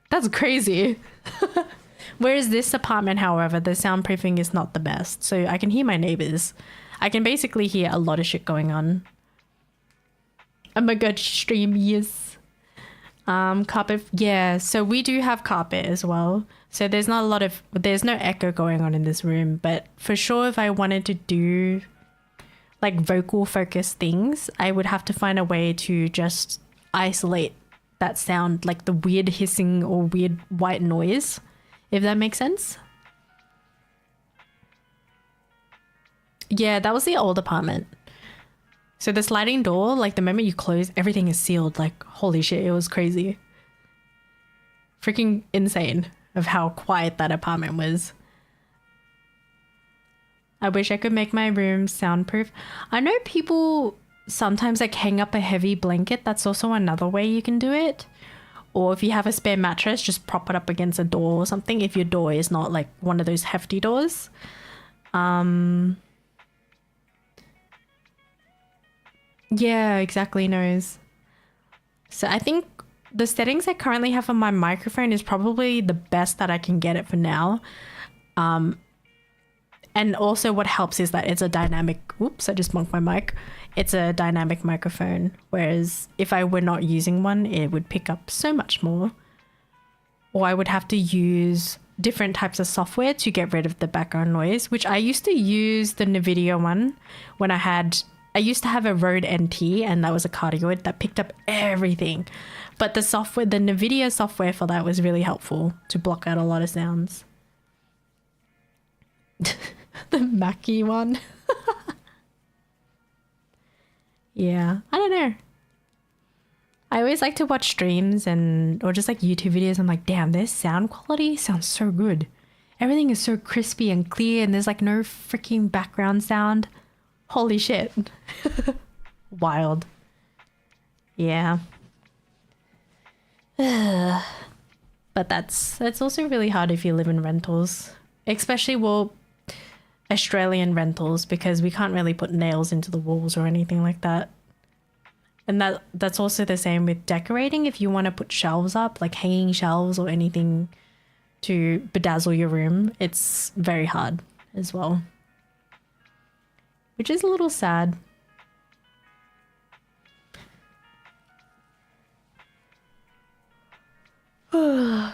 That's crazy. Whereas this apartment, however, the soundproofing is not the best. So I can hear my neighbors. I can basically hear a lot of shit going on. Oh my god, stream, yes. Carpet, yeah, so we do have carpet as well. So there's no echo going on in this room, but for sure if I wanted to do like vocal focused things, I would have to find a way to just isolate that sound, like the weird hissing or weird white noise, if that makes sense. Yeah, that was the old apartment. So the sliding door, like the moment you close, everything is sealed. Like, holy shit, it was crazy. Freaking insane of how quiet that apartment was. I wish I could make my room soundproof. I know people sometimes like hang up a heavy blanket. That's also another way you can do it. Or if you have a spare mattress, just prop it up against a door or something if your door is not like one of those hefty doors. Yeah, exactly, nose. So I think the settings I currently have on my microphone is probably the best that I can get it for now. And also what helps is that it's a dynamic, oops, I just bumped my mic. It's a dynamic microphone, whereas if I were not using one, it would pick up so much more. Or I would have to use different types of software to get rid of the background noise, which I used to use the NVIDIA one when I used to have a Rode NT, and that was a cardioid that picked up everything. But the NVIDIA software for that was really helpful to block out a lot of sounds. The Mackie one. Yeah, I don't know. I always like to watch streams or just like YouTube videos. I'm like, damn, this sound quality sounds so good. Everything is so crispy and clear, and there's like no freaking background sound. Holy shit. Wild. Yeah. But that's also really hard if you live in rentals. Especially, well, Australian rentals, because we can't really put nails into the walls or anything like that. And that's also the same with decorating. If you want to put shelves up, like hanging shelves or anything to bedazzle your room, it's very hard as well. Which is a little sad. Let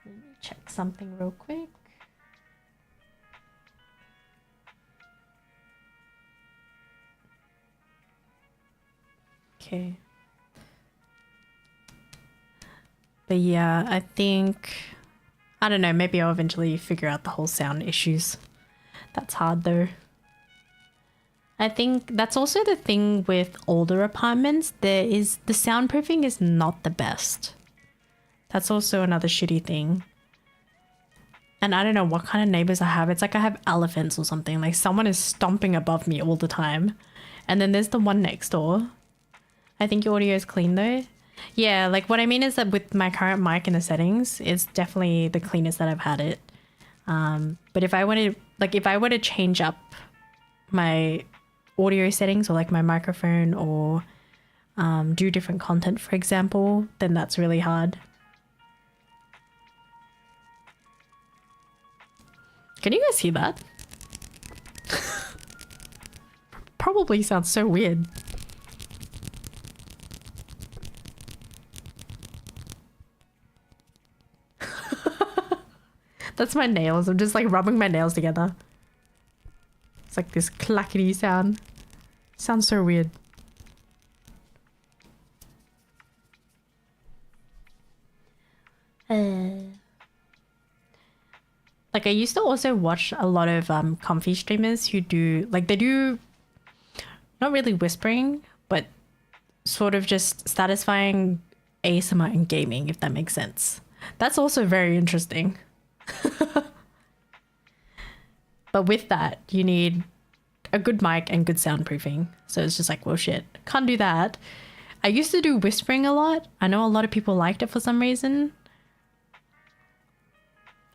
me check something real quick. Okay. But yeah, I don't know, maybe I'll eventually figure out the whole sound issues. That's hard though. I think that's also the thing with older apartments. The soundproofing is not the best. That's also another shitty thing. And I don't know what kind of neighbors I have. It's like I have elephants or something. Like someone is stomping above me all the time. And then there's the one next door. I think your audio is clean though. Yeah, like what I mean is that with my current mic in the settings, it's definitely the cleanest that I've had it. But if I were to change up my audio settings or like my microphone or do different content, for example, then that's really hard. Can you guys hear that? Probably sounds so weird. That's my nails. I'm just like rubbing my nails together. It's like this clackety sound. Sounds so weird. Like I used to also watch a lot of comfy streamers who do not really whispering, but sort of just satisfying ASMR in gaming, if that makes sense. That's also very interesting. But with that, you need a good mic and good soundproofing. So it's just like, well, shit, can't do that. I used to do whispering a lot. I know a lot of people liked it for some reason.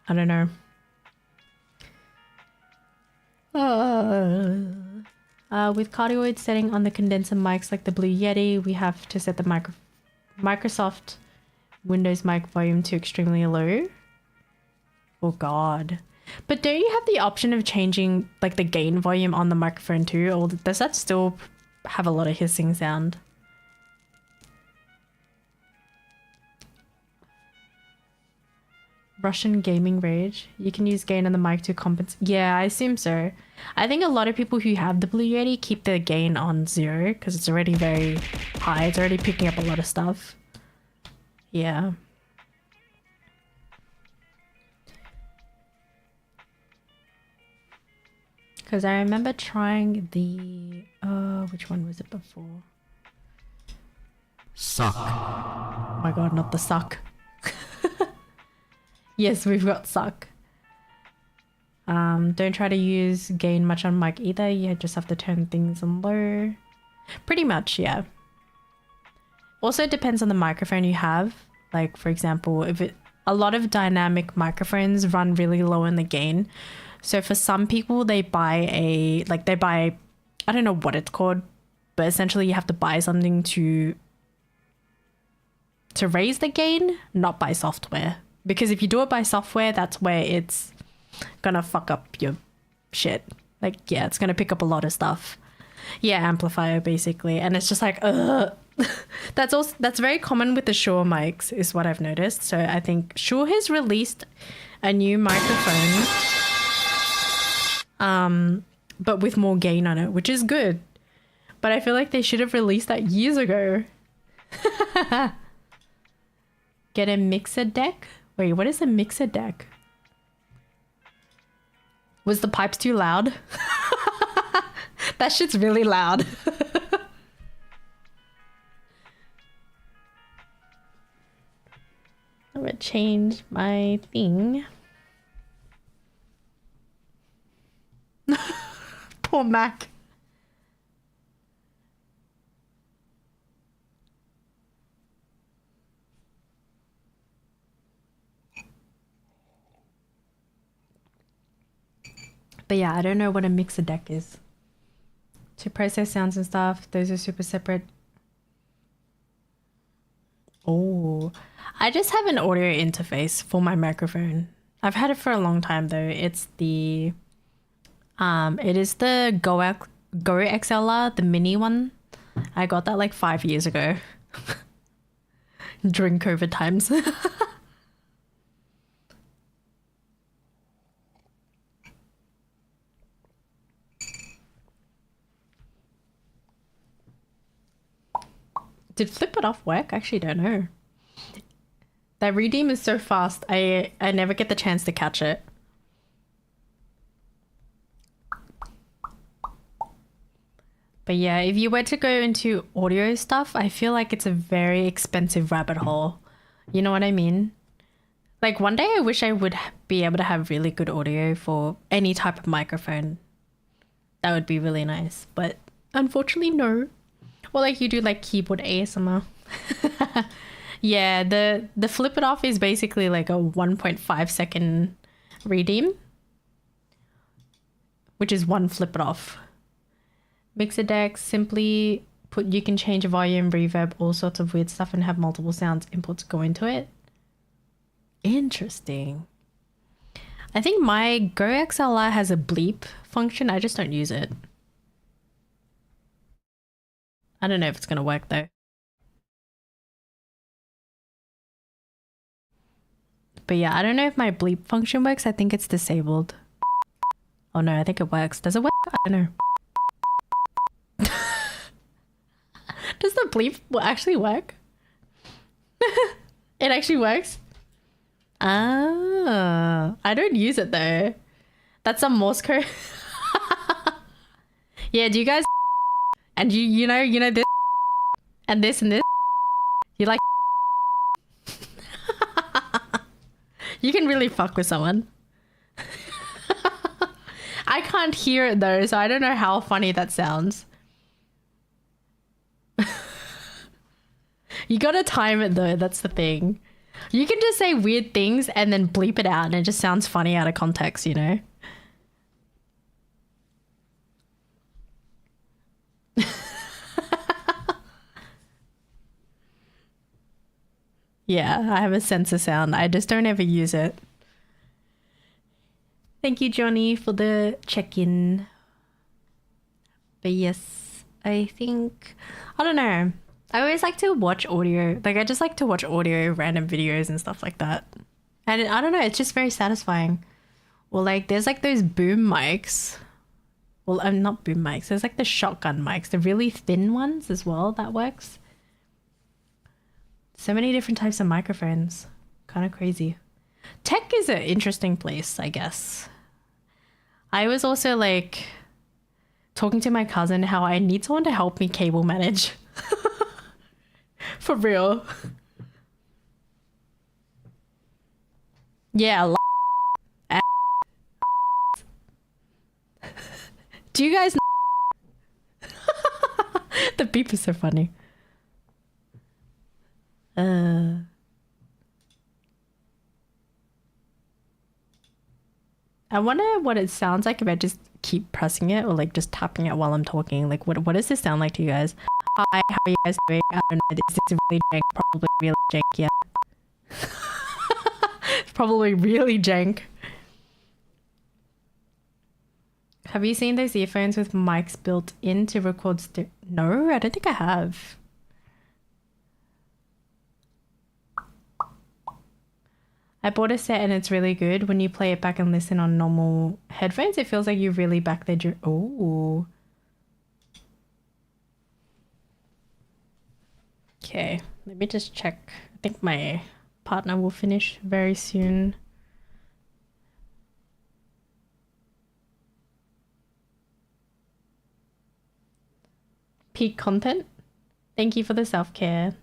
I don't know. With cardioid setting on the condenser mics like the Blue Yeti, we have to set the Microsoft Windows mic volume to extremely low. Oh god. But don't you have the option of changing like the gain volume on the microphone too? Or does that still have a lot of hissing sound? Russian gaming rage. You can use gain on the mic to compensate. Yeah, I assume so. I think a lot of people who have the Blue Yeti keep their gain on 0 because it's already very high. It's already picking up a lot of stuff. Yeah. Because I remember trying the... which one was it before? Suck. Oh my god, not the suck. Yes, we've got suck. Don't try to use gain much on mic either. You just have to turn things on low. Pretty much, yeah. Also, it depends on the microphone you have. Like, for example, a lot of dynamic microphones run really low in the gain. So for some people, they buy I don't know what it's called, but essentially you have to buy something to raise the gain, not buy software. Because if you do it by software, that's where it's gonna fuck up your shit. Like, yeah, it's gonna pick up a lot of stuff. Yeah, amplifier basically. And it's just like, ugh. That's very common with the Shure mics is what I've noticed. So I think Shure has released a new microphone, but with more gain on it, which is good. But I feel like they should have released that years ago. Get a mixer deck? Wait, what is a mixer deck? Was the pipes too loud? That shit's really loud. I'm gonna change my thing. Poor Mac. But yeah, I don't know what a mixer deck is. To process sounds and stuff, those are super separate. Oh, I just have an audio interface for my microphone. I've had it for a long time though. It's the, it is the Go XLR, the mini one. I got that like 5 years ago during COVID times. Did Flip It Off work? I actually don't know. That redeem is so fast, I never get the chance to catch it. But yeah, if you were to go into audio stuff, I feel like it's a very expensive rabbit hole. You know what I mean? Like one day I wish I would be able to have really good audio for any type of microphone. That would be really nice, but unfortunately no. Or like you do like keyboard ASMR. Yeah, the Flip It Off is basically like a 1.5 second redeem, which is one Flip It Off. Mixer deck, simply put, you can change volume, reverb, all sorts of weird stuff and have multiple sounds inputs go into it. Interesting. I think my Go XLR has a bleep function. I just don't use it. I don't know if it's going to work though. But yeah, I don't know if my bleep function works. I think it's disabled. Oh no, I think it works. Does it work? I don't know. Does the bleep actually work? It actually works? Ah, I don't use it though. That's a Morse code. Yeah, do you guys... And you know this and this and this. You like you can really fuck with someone. I can't hear it though, so I don't know how funny that sounds. You gotta time it though, that's the thing. You can just say weird things and then bleep it out and it just sounds funny out of context, you know? Yeah, I have a sensor sound. I just don't ever use it. Thank you, Johnny, for the check-in. But yes, I think... I don't know. I always like to watch audio. Like, I just like to watch audio, random videos and stuff like that. And I don't know, it's just very satisfying. Well, like, there's like those boom mics. Well, not boom mics. There's like the shotgun mics. The really thin ones as well. That works. So many different types of microphones. Kind of crazy. Tech is an interesting place, I guess. I was also like talking to my cousin how I need someone to help me cable manage. For real. Yeah. Do you guys know? The beep is so funny. I wonder what it sounds like if I just keep pressing it or like just tapping it while I'm talking. Like what does this sound like to you guys? Hi, how are you guys doing? I don't know. This is really jank. Probably really jank, yeah. It's probably really jank. Have you seen those earphones with mics built in to record No, I don't think I have. I bought a set and it's really good. When you play it back and listen on normal headphones, it feels like you're really back there. Oh. Okay, let me just check. I think my partner will finish very soon. Peak content. Thank you for the self-care.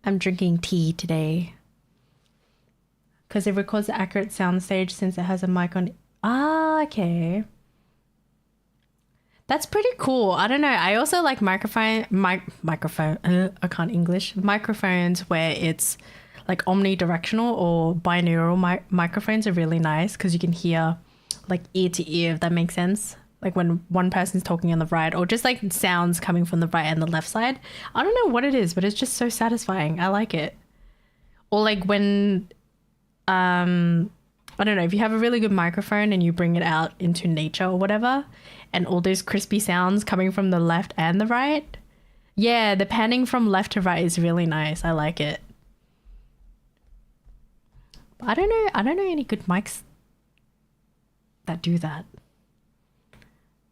I'm drinking tea today because it records the accurate soundstage since it has a mic on. Ah, okay. That's pretty cool. I don't know. I also like microphone. I can't English. Microphones where it's like omnidirectional or binaural microphones are really nice because you can hear like ear to ear, if that makes sense. Like when one person's talking on the right or just like sounds coming from the right and the left side. I don't know what it is, but it's just so satisfying. I like it. Or like when, I don't know, if you have a really good microphone and you bring it out into nature or whatever, and all those crispy sounds coming from the left and the right. Yeah, the panning from left to right is really nice. I like it. But I don't know any good mics that do that.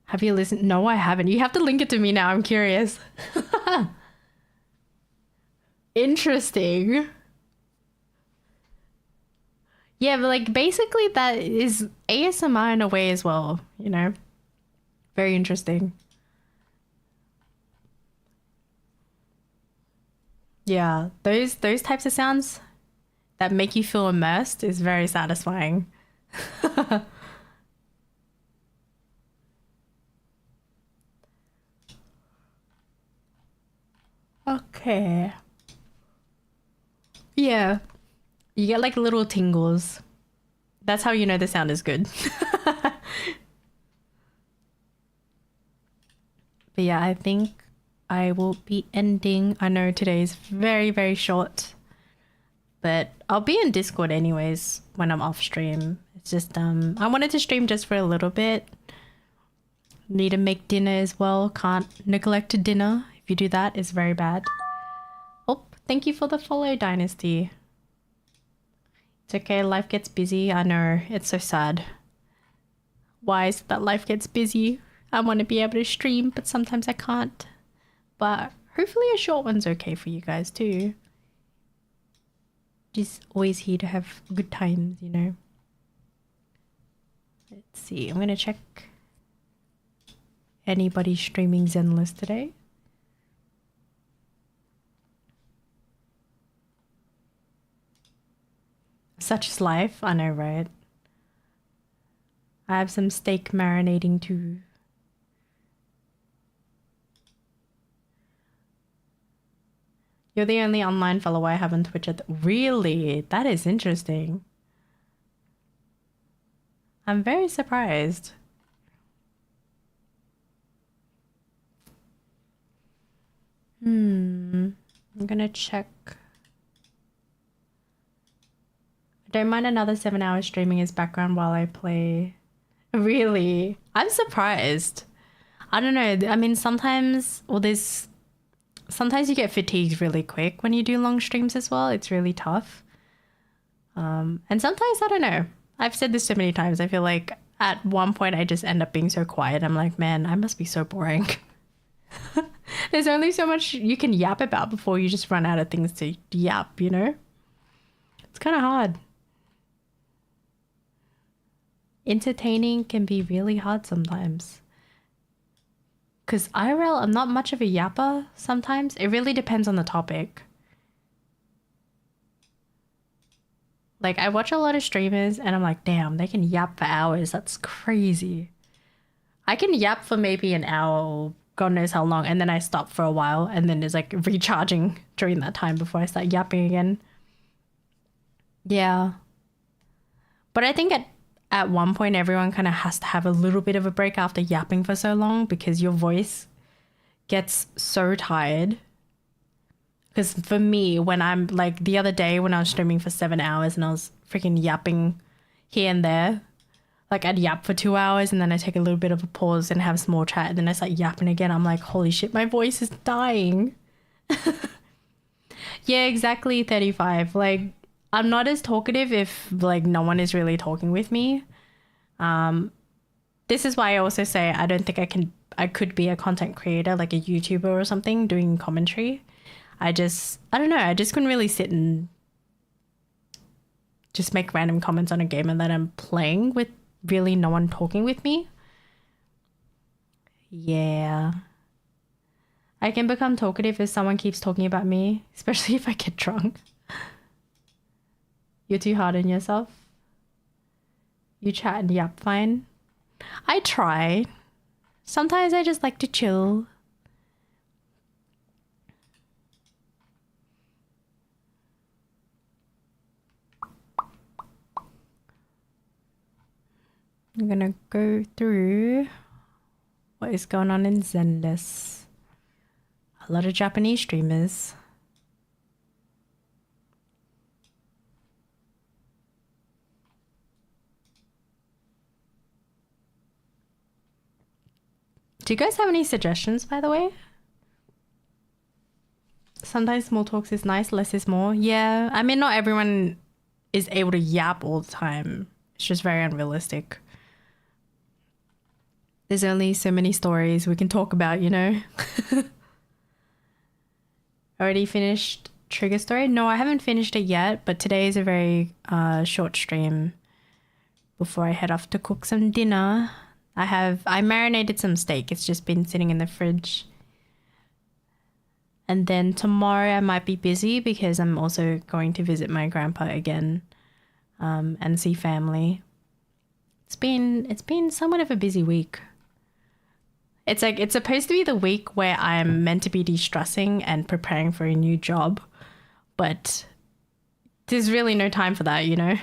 Have you listened? No, I haven't. You have to link it to me now. I'm curious. Interesting. Yeah, but like basically that is ASMR in a way as well, you know? Very interesting. Yeah, those types of sounds that make you feel immersed is very satisfying. Okay. Yeah. You get like little tingles. That's how you know the sound is good. But yeah, I think I will be ending. I know today's very, very short. But I'll be in Discord anyways when I'm off stream. It's just I wanted to stream just for a little bit. Need to make dinner as well. Can't neglect dinner. If you do that, it's very bad. Oh, thank you for the follow, Dynasty. It's okay, life gets busy. I know, it's so sad. Why is it that life gets busy? I want to be able to stream, but sometimes I can't. But hopefully a short one's okay for you guys too. Just always here to have good times, you know. Let's see, I'm gonna check anybody streaming Zenless today. Such is life, I know, right? I have some steak marinating too. You're the only online follower I have on Twitch at Really? That is interesting. I'm very surprised. I'm gonna check. I don't mind another 7 hours streaming as background while I play. Really? I'm surprised. I don't know. I mean, sometimes you get fatigued really quick when you do long streams as well. It's really tough. And sometimes, I don't know. I've said this so many times. I feel like at one point I just end up being so quiet. I'm like, man, I must be so boring. There's only so much you can yap about before you just run out of things to yap, you know? It's kind of hard. Entertaining can be really hard sometimes. Because IRL, I'm not much of a yapper sometimes. It really depends on the topic. Like, I watch a lot of streamers and I'm like, damn, they can yap for hours. That's crazy. I can yap for maybe an hour or God knows how long, and then I stop for a while, and then it's like recharging during that time before I start yapping again. Yeah. But I think at one point everyone kind of has to have a little bit of a break after yapping for so long, because your voice gets so tired. Because for me, when I'm like the other day when I was streaming for 7 hours and I was freaking yapping here and there, like I'd yap for 2 hours and then I take a little bit of a pause and have some more chat, and then I start yapping again. I'm like, holy shit, my voice is dying. Yeah, exactly, 35. Like, I'm not as talkative if like no one is really talking with me. This is why I also say I don't think I could be a content creator, like a YouTuber or something, doing commentary. I don't know, I just couldn't really sit and just make random comments on a game that I'm playing with really no one talking with me. Yeah. I can become talkative if someone keeps talking about me, especially if I get drunk. You're too hard on yourself. You chat and yap fine. I try. Sometimes I just like to chill. I'm gonna go through what is going on in Zenless. A lot of Japanese streamers. Do you guys have any suggestions, by the way? Sometimes small talks is nice, less is more. Yeah, I mean, not everyone is able to yap all the time. It's just very unrealistic. There's only so many stories we can talk about, you know? Already finished Trigger Story? No, I haven't finished it yet, but today is a very short stream before I head off to cook some dinner. I marinated some steak. It's just been sitting in the fridge. And then tomorrow I might be busy because I'm also going to visit my grandpa again and see family. It's been somewhat of a busy week. It's like, it's supposed to be the week where I'm meant to be de-stressing and preparing for a new job, but there's really no time for that, you know?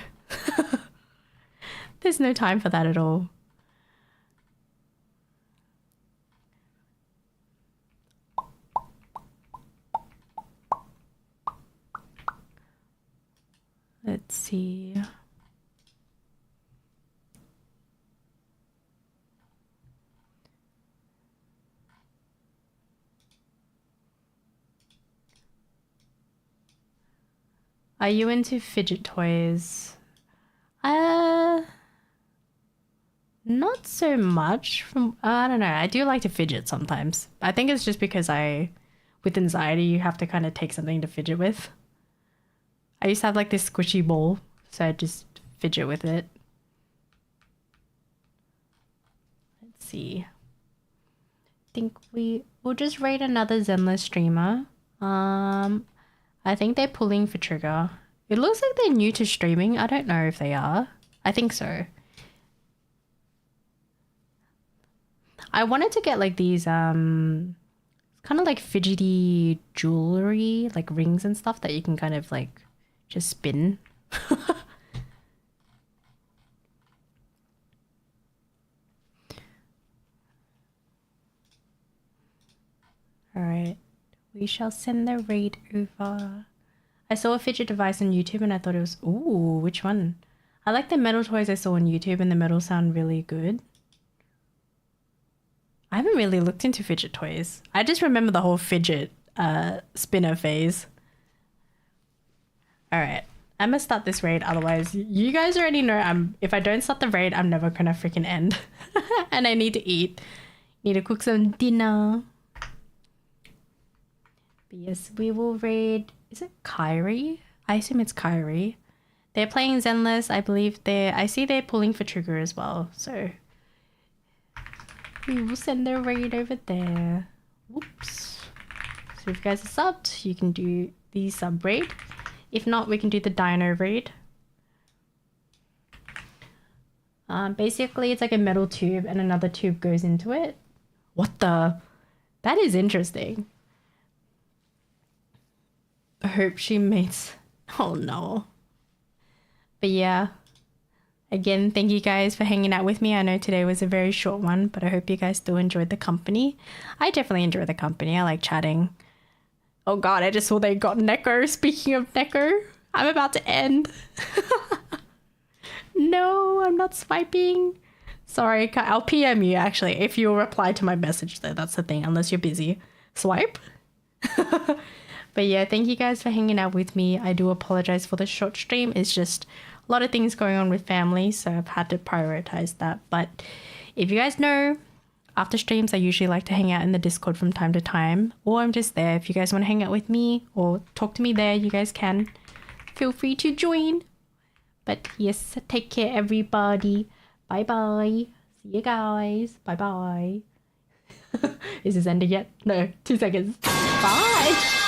There's no time for that at all. Let's see. Are you into fidget toys? Not so much. I don't know. I do like to fidget sometimes. I think it's just because with anxiety, you have to kind of take something to fidget with. I used to have like this squishy ball, so I just fidget with it. Let's see. I think we'll just rate another Zenless streamer. I think they're pulling for Trigger. It looks like they're new to streaming. I don't know if they are. I think so. I wanted to get like these kind of like fidgety jewelry, like rings and stuff that you can kind of like just spin. All right. We shall send the raid over. I saw a fidget device on YouTube and I thought it was... Ooh, which one? I like the metal toys I saw on YouTube and the metal sound really good. I haven't really looked into fidget toys. I just remember the whole fidget spinner phase. Alright. I'm gonna start this raid, otherwise you guys already know if I don't start the raid, I'm never gonna freaking end. And I need to eat. Need to cook some dinner. But yes, we will raid... Is it Kyrie? I assume it's Kyrie. They're playing Zenless. I believe I see they're pulling for Trigger as well, so... We will send the raid over there. Whoops. So if you guys are subbed, you can do the sub raid. If not, we can do the Dino raid. Basically, it's like a metal tube and another tube goes into it. What the? That is interesting. I hope she makes... Oh no. But yeah. Again, thank you guys for hanging out with me. I know today was a very short one, but I hope you guys still enjoyed the company. I definitely enjoy the company. I like chatting. Oh god, I just saw they got Neko. Speaking of Neko, I'm about to end. No, I'm not swiping. Sorry, I'll PM you actually. If you'll reply to my message though, that's the thing, unless you're busy. Swipe? But yeah, thank you guys for hanging out with me. I do apologize for the short stream. It's just a lot of things going on with family, so I've had to prioritize that. But if you guys know, after streams, I usually like to hang out in the Discord from time to time, or I'm just there. If you guys want to hang out with me or talk to me there, you guys can. Feel free to join. But yes, take care, everybody. Bye-bye. See you guys. Bye-bye. Is this ending yet? No, 2 seconds. Bye.